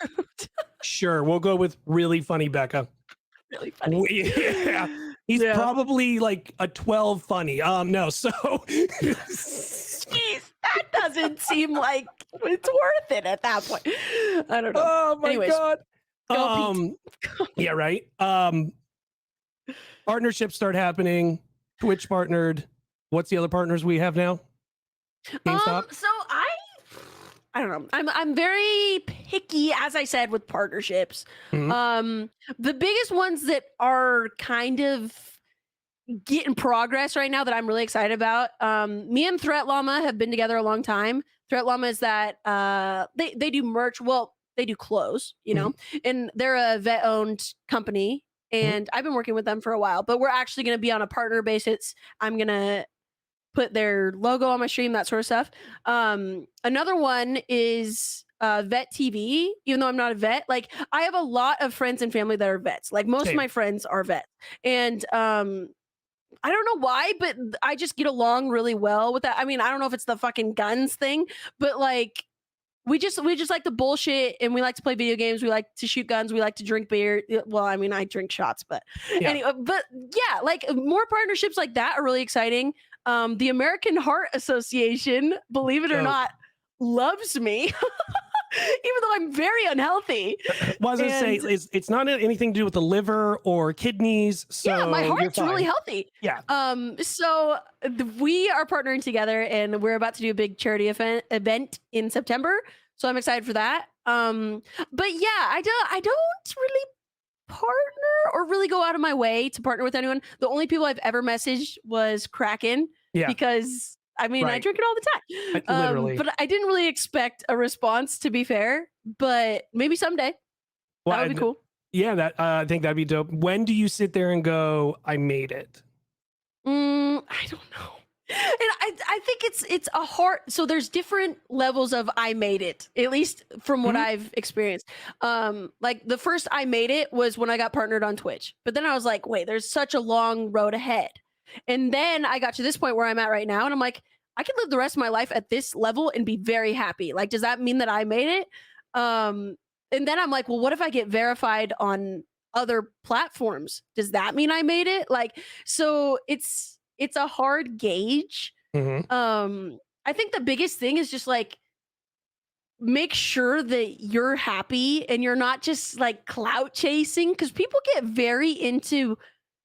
Sure, we'll go with really funny Becca. Really funny. Yeah, he's probably like a 12 funny. No, so. Jeez, that doesn't seem like it's worth it at that point. I don't know. Oh my God. Go Yeah, right. Partnerships start happening. Twitch partnered. What's the other partners we have now? GameStop? So I don't know. I'm very picky, as I said, with partnerships. Mhm. The biggest ones that are kind of getting progress right now that I'm really excited about. Me and Threat Llama have been together a long time. Threat Llama is that they do merch. Well, they do clothes, you know, and they're a vet-owned company. And I've been working with them for a while, but we're actually going to be on a partner basis. I'm going to put their logo on my stream, that sort of stuff. Another one is vet TV, even though I'm not a vet. Like, I have a lot of friends and family that are vets. Like, most of my friends are vets. And I don't know why, but I just get along really well with that. I mean, I don't know if it's the fucking guns thing, but like, we just like to bullshit, and we like to play video games. We like to shoot guns. We like to drink beer. Well, I mean, I drink shots, but anyway, but yeah, like more partnerships like that are really exciting. The American Heart Association, believe it or not, loves me, even though I'm very unhealthy. Well, I was gonna say it's not anything to do with the liver or kidneys. So yeah, my heart's really healthy. Yeah. So we are partnering together, and we're about to do a big charity event in September. So I'm excited for that. But yeah, I don't really partner or really go out of my way to partner with anyone. The only people I've ever messaged was Kraken, because I mean, I drink it all the time. Literally. But I didn't really expect a response, to be fair, but maybe someday. That would be cool. Yeah, that I think that'd be dope. When do you sit there and go, I made it? I don't know. And I think it's a hard, so there's different levels of I made it, at least from what I've experienced. Like the first I made it was when I got partnered on Twitch, but then I was like, wait, there's such a long road ahead. And then I got to this point where I'm at right now, and I'm like, I can live the rest of my life at this level and be very happy. Like, does that mean that I made it? And then I'm like, well, what if I get verified on other platforms? Does that mean I made it? Like, so it's a hard gauge. I think the biggest thing is just like, make sure that you're happy and you're not just like clout chasing, because people get very into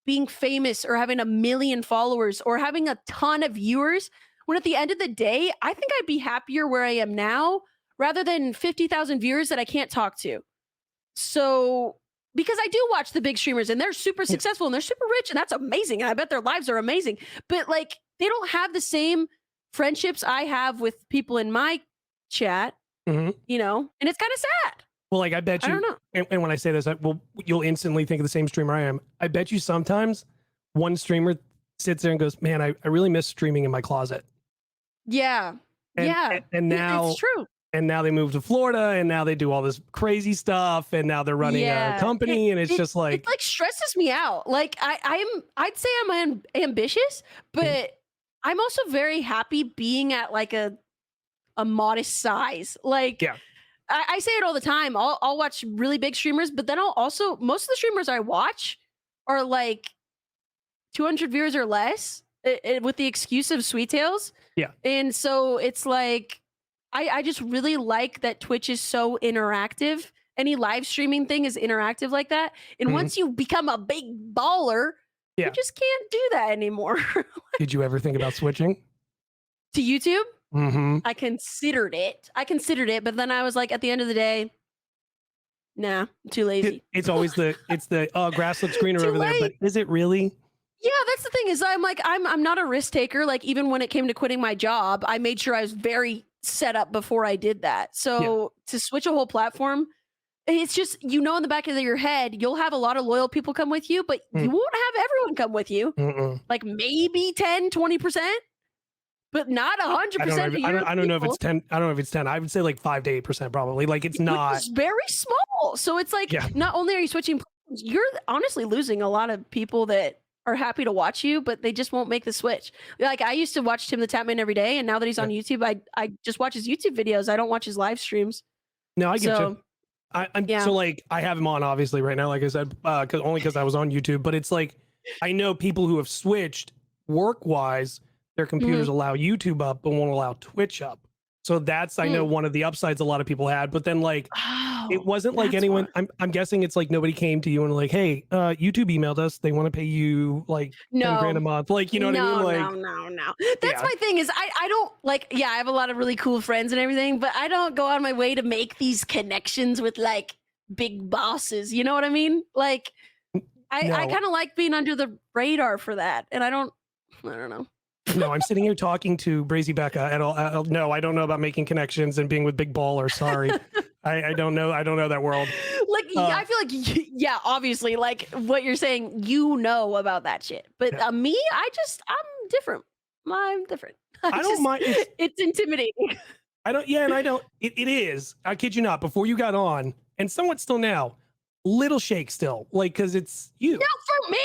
being famous or having 1 million followers or having a ton of viewers, when at the end of the day, I think I'd be happier where I am now rather than 50,000 viewers that I can't talk to. So, because I do watch the big streamers and they're super successful and they're super rich, and that's amazing. And I bet their lives are amazing, but like, they don't have the same friendships I have with people in my chat, you know, and it's kind of sad. Well, like, I bet you, I don't know. And when I say this, you'll instantly think of the same streamer I am. I bet you sometimes one streamer sits there and goes, man, I really miss streaming in my closet. Yeah. And now it's true. And now they moved to Florida, and now they do all this crazy stuff, and now they're running a company, and it's just like, it like stresses me out. Like I'd say I'm ambitious, but I'm also very happy being at like a a modest size. Like, Yeah. I say it all the time. I'll watch really big streamers, but then I'll also, most of the streamers I watch are like 200 viewers or less, with the excuse of Sweet Tales. Yeah. And so it's like, I just really like that Twitch is so interactive. Any live streaming thing is interactive like that. And once you become a big baller, you just can't do that anymore. Did you ever think about switching to YouTube? Mm-hmm. I considered it, but then I was like, at the end of the day, nah, I'm too lazy. It's always the grass looks greener over there, but is it really? Yeah, that's the thing is I'm like, I'm not a risk taker. Like even when it came to quitting my job, I made sure I was very set up before I did that. So to switch a whole platform, it's just, you know, in the back of your head, you'll have a lot of loyal people come with you, but you won't have everyone come with you. Like maybe 10, 20%. But not 100%. I don't know if it's 10. I don't know if it's 10. I would say like 5 to 8% probably. Like it's not. It's very small. So it's like, not only are you switching, you're honestly losing a lot of people that are happy to watch you, but they just won't make the switch. Like I used to watch Tim the Tapman every day, and now that he's on YouTube, I just watch his YouTube videos. I don't watch his live streams. No, I get you. I'm so like I have him on obviously right now, like I said, because I was on YouTube. But it's like I know people who have switched work wise. Their computers allow YouTube up, but won't allow Twitch up. So that's, I know, one of the upsides a lot of people had. But then like, it wasn't like anyone, I'm guessing it's like nobody came to you and like, hey, YouTube emailed us. They want to pay you like 10 grand a month. Like, you know what I mean? Like, no. That's my thing is I don't like, I have a lot of really cool friends and everything, but I don't go on my way to make these connections with like big bosses. You know what I mean? Like, I kind of like being under the radar for that. And I don't know. No, I'm sitting here talking to BrazyBecca at all. No, I don't know about making connections and being with big ballers. Sorry. I don't know. I don't know that world. Like, I feel like, obviously, like what you're saying, you know about that shit. But me, I'm different. I'm different. I don't mind. It's intimidating. It is. I kid you not. Before you got on, and somewhat still now, little shake still. Like, because it's you. No, for me?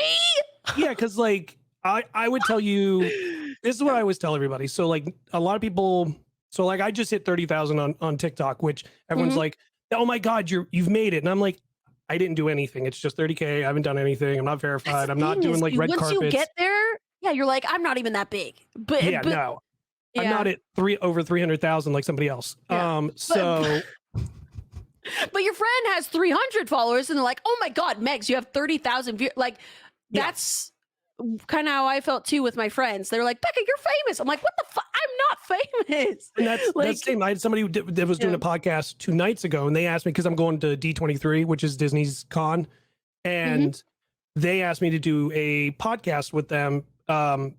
Yeah, because like, I would tell you, this is what I always tell everybody. So like a lot of people, so like I just hit 30,000 on TikTok, which everyone's like, oh my God, you've made it. And I'm like, I didn't do anything. It's just 30K. I haven't done anything. I'm not verified. I'm not doing like red carpets. Once you get there, you're like, I'm not even that big. But no, I'm not at over 300,000 like somebody else. But your friend has 300 followers and they're like, oh my God, Megs, you have 30,000 views. Like that's kind of how I felt too with my friends. They're like, Becca, you're famous. I'm like, what the fuck? I'm not famous. And that's like, that's the same. I had somebody that was doing a podcast 2 nights ago, and they asked me, because I'm going to D23, which is Disney's con, and they asked me to do a podcast with them. And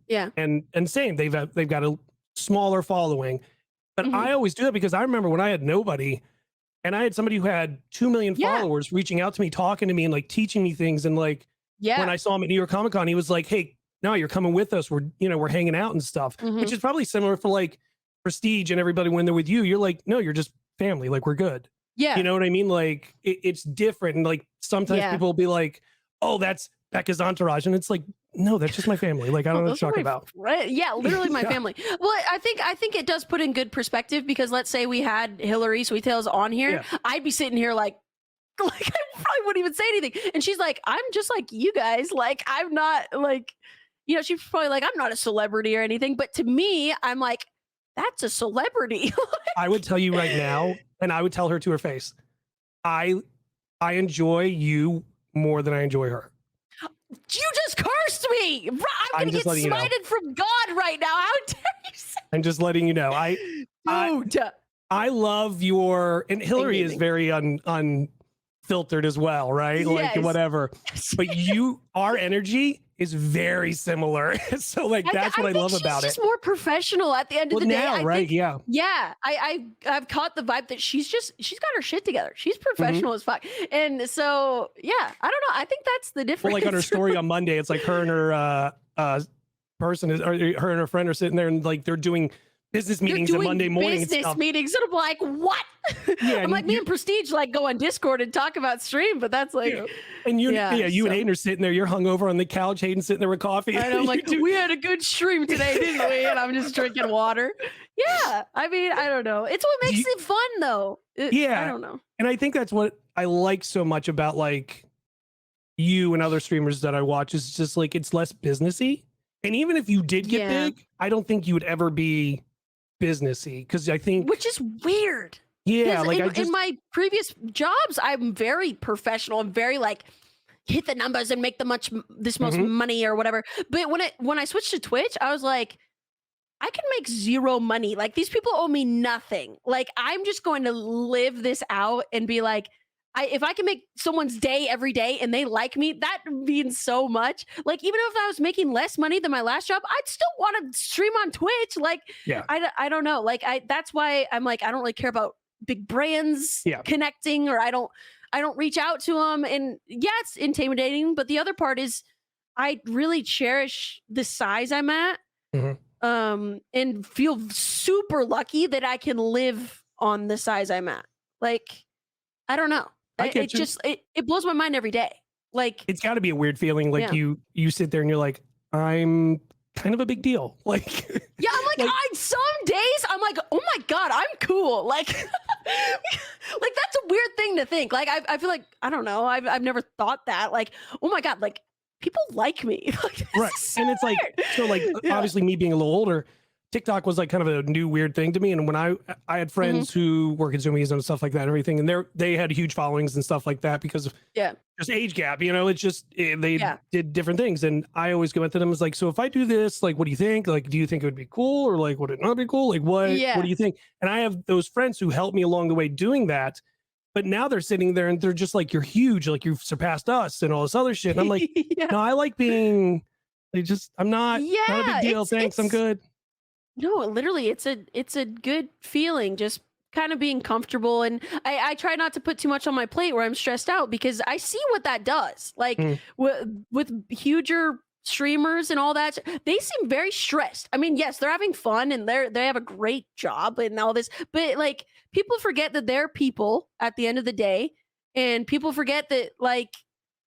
same, they've got a smaller following, but I always do that because I remember when I had nobody, and I had somebody who had 2 million followers reaching out to me, talking to me, and like teaching me things, and like. When I saw him at New York Comic Con, he was like, hey, no, you're coming with us. We're hanging out and stuff, which is probably similar for like Prestige and everybody when they're with you. You're like, no, you're just family. Like, we're good. Yeah. You know what I mean? Like, it's different. And like, sometimes people will be like, oh, that's Becca's entourage. And it's like, no, that's just my family. Like, I don't know what to talk about. Right. Yeah, literally my family. Well, I think it does put in good perspective because let's say we had Hillary Sweet Tales on here. I'd be sitting here like I probably wouldn't even say anything. And she's like, I'm just like you guys. Like, I'm not like, she's probably like, I'm not a celebrity or anything. But to me, I'm like, that's a celebrity. I would tell you right now, and I would tell her to her face, I enjoy you more than I enjoy her. You just cursed me. I'm going to get smited from God right now. How dare you say? I'm just letting you know. I love your, and Hillary is very unfiltered as well, right? Like whatever. But our energy is very similar. So like that's what I love about it. She's more professional at the end of the day. Right? Yeah. I've caught the vibe that she's got her shit together. She's professional as fuck. And so I don't know. I think that's the difference. Well, like on her story on Monday, it's like her and her friend are sitting there and like they're doing business They're meetings on doing Monday morning and business stuff. meetings, and I'm like, what? Yeah, I'm and like, me and Prestige like go on Discord and talk about stream, but that's like, and you, yeah, you and so- Hayden are sitting there. You're hungover on the couch. Hayden sitting there with coffee. I know, I'm You like, two- we had a good stream today, didn't we? And I'm just drinking water. Yeah, I mean, I don't know. It's what makes it fun, though. Yeah. I don't know. And I think that's what I like so much about like you and other streamers that I watch is just like it's less businessy. And even if you did get Yeah. big, I don't think you would ever be businessy because I think Which is weird. yeah, 'Cause like in my previous jobs, I'm very professional and very like hit the numbers and make the most Mhm. money or whatever. But when I switched to Twitch, I was like, I can make zero money. Like these people owe me nothing. Like I'm just going to live this out and be like, if I can make someone's day every day and they like me, that means so much. Like even if I was making less money than my last job, I'd still want to stream on Twitch. Like Yeah. I don't know. Like that's why I'm like I don't really care about big brands Yeah. connecting, or I don't reach out to them. And yeah, it's intimidating, but the other part is I really cherish the size I'm at. Mhm. And feel super lucky that I can live on the size I'm at. Like, I don't know. I get It you. just it blows my mind every day. Like, It's got to be a weird feeling like Yeah. you sit there and you're like I'm kind of a big deal. Like yeah, I'm like, some days I'm like, oh my god, I'm cool. Like, like that's a weird thing to think. Like, I feel like I don't know. I've never thought that. Like, oh my god, like people like me. Like, this right. is so And it's like weird. so like Yeah. obviously me being a little older, TikTok was like kind of a new weird thing to me. And when I had friends who were consumers and stuff like that and everything, and they had huge followings and stuff like that because of Yeah. just age gap, you know, it's just they Yeah. did different things. And I always go into them as like, so if I do this, like, what do you think? Like, do you think it would be cool or like would it not be cool? Like what Yeah. do you think? And I have those friends who helped me along the way doing that. But now they're sitting there and they're just like, you're huge, like you've surpassed us and all this other shit. And I'm like, yeah. no, I like being I'm not a Yeah, big deal. Thanks. I'm good. No, literally, it's a good feeling, just kind of being comfortable. And I try not to put too much on my plate where I'm stressed out because I see what that does. Like Mm. with huger streamers and all that, they seem very stressed. I mean, yes, they're having fun and they have a great job and all this, but like people forget that they're people at the end of the day, and people forget that like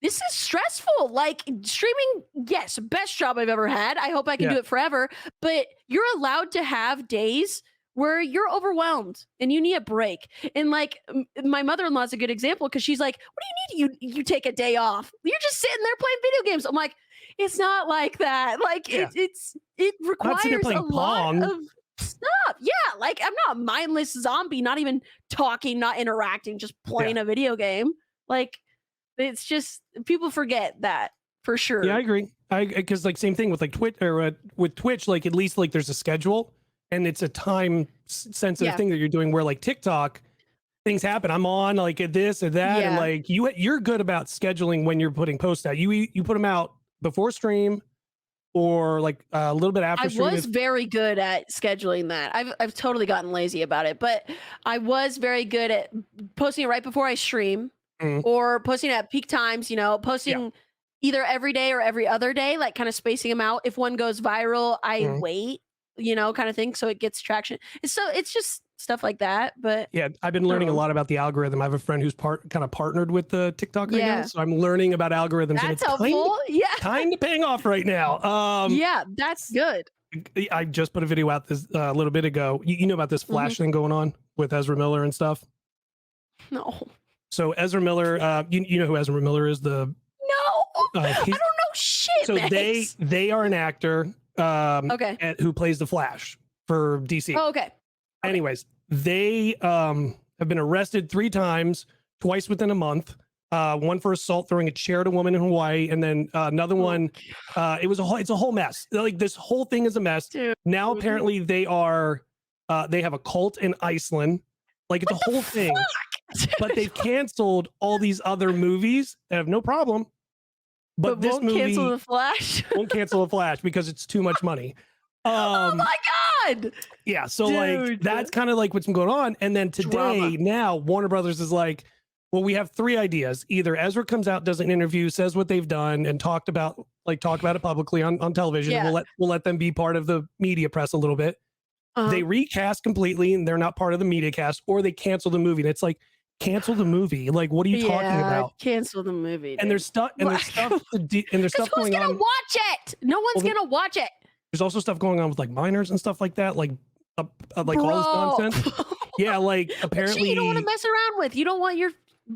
this is stressful. Like streaming, yes, best job I've ever had. I hope I can Yeah. do it forever. But you're allowed to have days where you're overwhelmed and you need a break. And like my mother-in-law is a good example because she's like, "What do you need? You take a day off. You're just sitting there playing video games." I'm like, "It's not like that. Like Yeah. it I'm not requires sitting there a playing lot Pong. of stuff." Yeah, like I'm not a mindless zombie, not even talking, not interacting, just playing a video game. Like it's just people forget that for sure. Yeah, I agree. Because like same thing with like Twitch or with Twitch, like at least like there's a schedule and it's a time sensitive Yeah. thing that you're doing. Where like TikTok, things happen. I'm on like at this or that, and Yeah. like you're good about scheduling when you're putting posts out. You put them out before stream or like a little bit after I stream. was very good at scheduling that. I've totally gotten lazy about it, but I was very good at posting it right before I stream Mhm. or posting at peak times, you know, posting either every day or every other day, like kind of spacing them out. If one goes viral, I Mhm. wait, you know, kind of thing. So it gets traction. So it's just stuff like that. But Yeah, I've been learning a know. lot about the algorithm. I have a friend who's kind of partnered with the TikTok right now, Yeah. so I'm learning about algorithms. and that's it's helpful. Yeah. kind of paying off right now. Yeah, that's good. I just put a video out this a little bit ago. You know about this Flash thing going on with Ezra Miller and stuff. No. So Ezra Miller, you know who Ezra Miller is? The No. I he's- don't know shit. so Max. they are an actor Okay. who plays the Flash for DC. Oh, okay. Anyways, they have been arrested 3 times, twice within a month. One for assault, throwing a chair at a woman in Hawaii, and then another one. It's a whole mess. Like this whole thing is a mess. Dude. Now apparently they have a cult in Iceland. Like it's a whole thing. But they've canceled all these other movies that have no problem. But this won't movie cancel the Flash. won't cancel the Flash because it's too much money. Oh my god! Yeah, so like Dude. that's kind of like what's been going on. And then today, Drama. now Warner Brothers is like, well, we have 3 ideas. Either Ezra comes out, does an interview, says what they've done, and talk about it publicly on television. Yeah. We'll let them be part of the media press a little bit. they recast completely and they're not part of the media cast, or they cancel the movie. And it's like, cancel the movie. Like, what are you talking about? Cancel the movie. And there's stuff, and there's stuff, and there's stuff who's going gonna on. watch it? No one's gonna watch it. There's also stuff going on with like minors and stuff like that, like all this nonsense. Yeah, like apparently you don't want to mess around with. You don't want your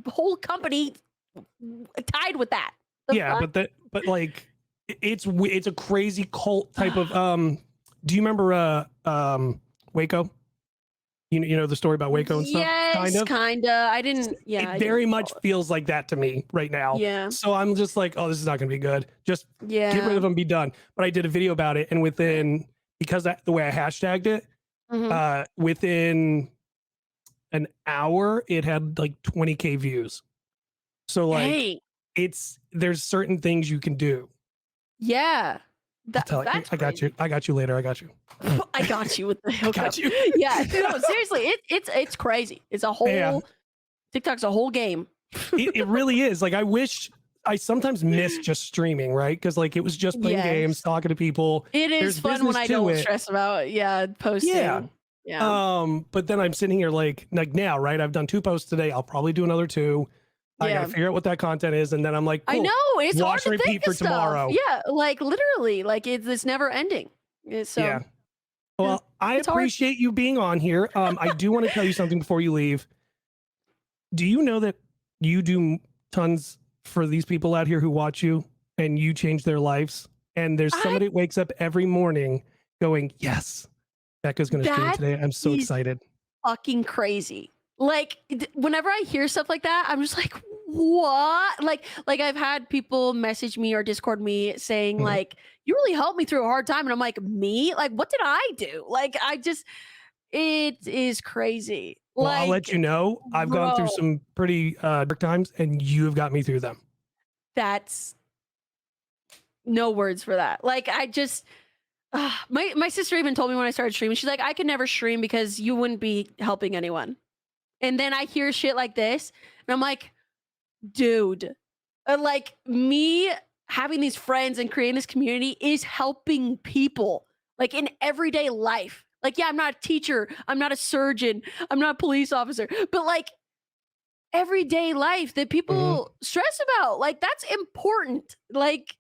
whole company tied with that. Yeah, but like it's a crazy cult type of do you remember Waco? You know the story about Waco and stuff? Yes, kinda. I didn't. Yeah, it very much feels like that to me right now. Yeah. So I'm just like, oh, this is not going to be good. Just get rid of them, be done. But I did a video about it, and within the way I hashtagged it, within an hour, it had like 20K views. So like, there's certain things you can do. Yeah. I got you. I got you later. I got you. I got you with the hookup. Got you. Yeah. No, seriously, it's crazy. It's a whole TikTok's a whole game. It really is. Like, I sometimes miss just streaming, right? Because like it was just playing games, talking to people. It is fun when I don't stress about posting. Yeah. But then I'm sitting here like now, right? I've done 2 posts today. I'll probably do another 2. I gotta figure out what that content is, and then I'm like, cool, I know it's hard to think for tomorrow. Yeah, like literally, like it's never ending. So yeah. Well, I appreciate you being on here. I do want to tell you something before you leave. Do you know that you do tons for these people out here who watch you, and you change their lives? And there's somebody that wakes up every morning going, "Yes, Becca's going to stream today. I'm so excited." Fucking crazy. Like whenever I hear stuff like that, I'm just like, what? Like I've had people message me or Discord me saying like, you really helped me through a hard time. And I'm like, me? Like, what did I do? Like, it is crazy. Well, I'll let you know. I've gone through some pretty dark times, and you have got me through them. That's no words for that. Like, I just, my sister even told me when I started streaming, she's like, I could never stream because you wouldn't be helping anyone. And then I hear shit like this, and I'm like, dude, like me having these friends and creating this community is helping people like in everyday life. Like, yeah, I'm not a teacher. I'm not a surgeon. I'm not a police officer, but like everyday life that people stress about, like that's important. Like,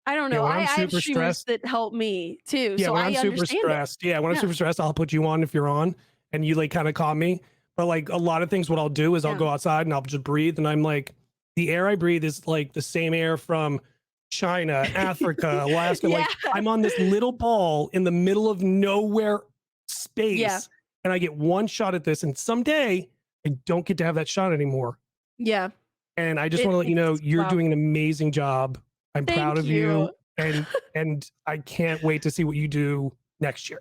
I don't know. I have streamers that help me too. Yeah, so when I'm I super stressed. Yeah, when I'm super stressed, I'll put you on if you're on, and you like kind of calm me. But like a lot of things, what I'll do is I'll go outside and I'll just breathe. And I'm like, the air I breathe is like the same air from China, Africa, Alaska. Like I'm on this little ball in the middle of nowhere space. And I get one shot at this. And someday I don't get to have that shot anymore. Yeah. And I just want to let you know, you're doing an amazing job. I'm proud of you. And I can't wait to see what you do next year.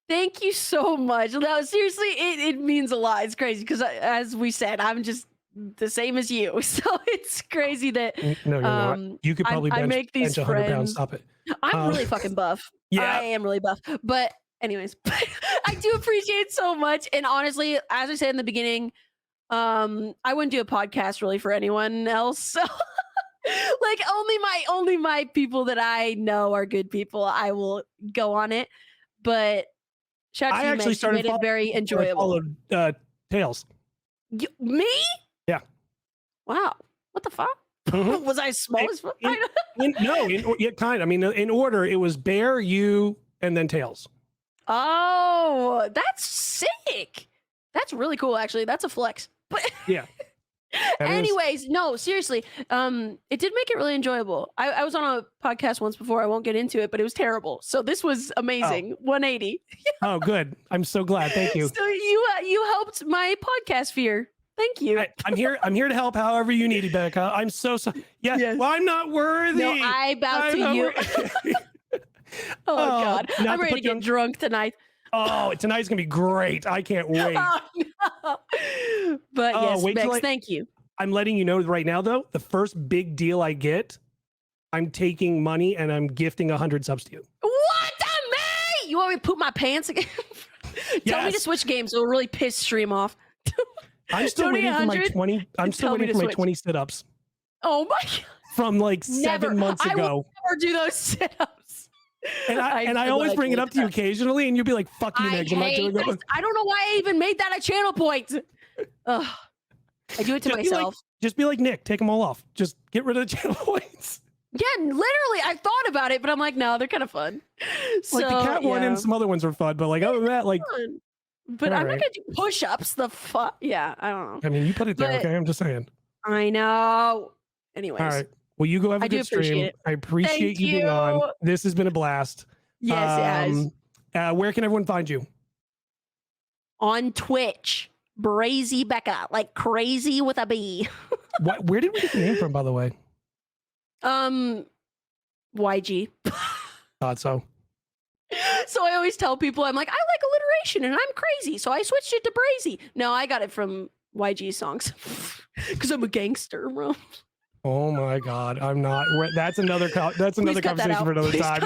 Thank you so much. No, seriously, it means a lot. It's crazy because, as we said, I'm just the same as you. So it's crazy that no, you're not. You could probably bench 100 pounds. Stop it. I'm really fucking buff. Yeah, I am really buff. But anyways, I do appreciate it so much. And honestly, as I said in the beginning, I wouldn't do a podcast really for anyone else. So like only my people that I know are good people, I will go on it. But shout out to you, actually started made it very enjoyable. Tails. Me? Yeah. Wow. What the fuck? Was I small as fuck? Kind of. I mean, in order, it was Bear, you, and then Tails. Oh, that's sick. That's really cool, actually. That's a flex. But yeah. Anyways, no, seriously. It did make it really enjoyable. I was on a podcast once before. I won't get into it, but it was terrible. So this was amazing. 180. Oh, good. I'm so glad. Thank you. So you helped my podcast fear. Thank you. I'm here to help however you need it, Becca. I'm so sorry. Yeah. Yes. Well, I'm not worthy. No, I bow to you. Oh God. I'm ready to get drunk tonight. Oh, tonight's gonna be great. I can't wait. Oh, no. But yes, Bex, thank you. I'm letting you know right now, though, the first big deal I get, I'm taking money and I'm gifting 100 subs to you. What the me? You want me to poop my pants again? Tell me to switch games. It'll really piss stream off. I'm still waiting for my 20. I'm still waiting for my 20 sit-ups. Oh my God. From like 7 months ago. I will never do those sit-ups. I always bring it up to you occasionally, and you'll be like, "Fuck you, Megs. I'm not doing that." I don't know why I even made that a channel point. Ugh. I do it to myself. Just be like Nick. Take them all off. Just get rid of the channel points. Yeah, literally, I thought about it, but I'm like, no, they're kind of fun. So, like the cat one and some other ones are fun, but like other than that, like. But I'm not gonna do push-ups. Yeah, I don't know. I mean, you put it there, okay? I'm just saying. I know. Anyways. All right. Well, you go have a good stream. I appreciate you being on. This has been a blast. Yes, it has. Where can everyone find you? On Twitch, BrazyBecca, like crazy with a B. Where did we get the name from, by the way? YG. Thought so. So I always tell people, I'm like, I like alliteration and I'm crazy. So I switched it to Brazy. No, I got it from YG songs. Because I'm a gangster, bro. Oh my God. I'm not. That's another conversation for another time.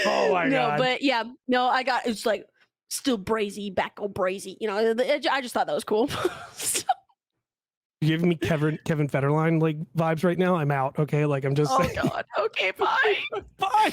Oh my God. No, but yeah. No, it's like still BrazyBecca, Brazy. You know, I just thought that was cool. You're giving me Kevin Federline like vibes right now. I'm out. Okay. Like I'm just saying. God. Okay, bye. Bye.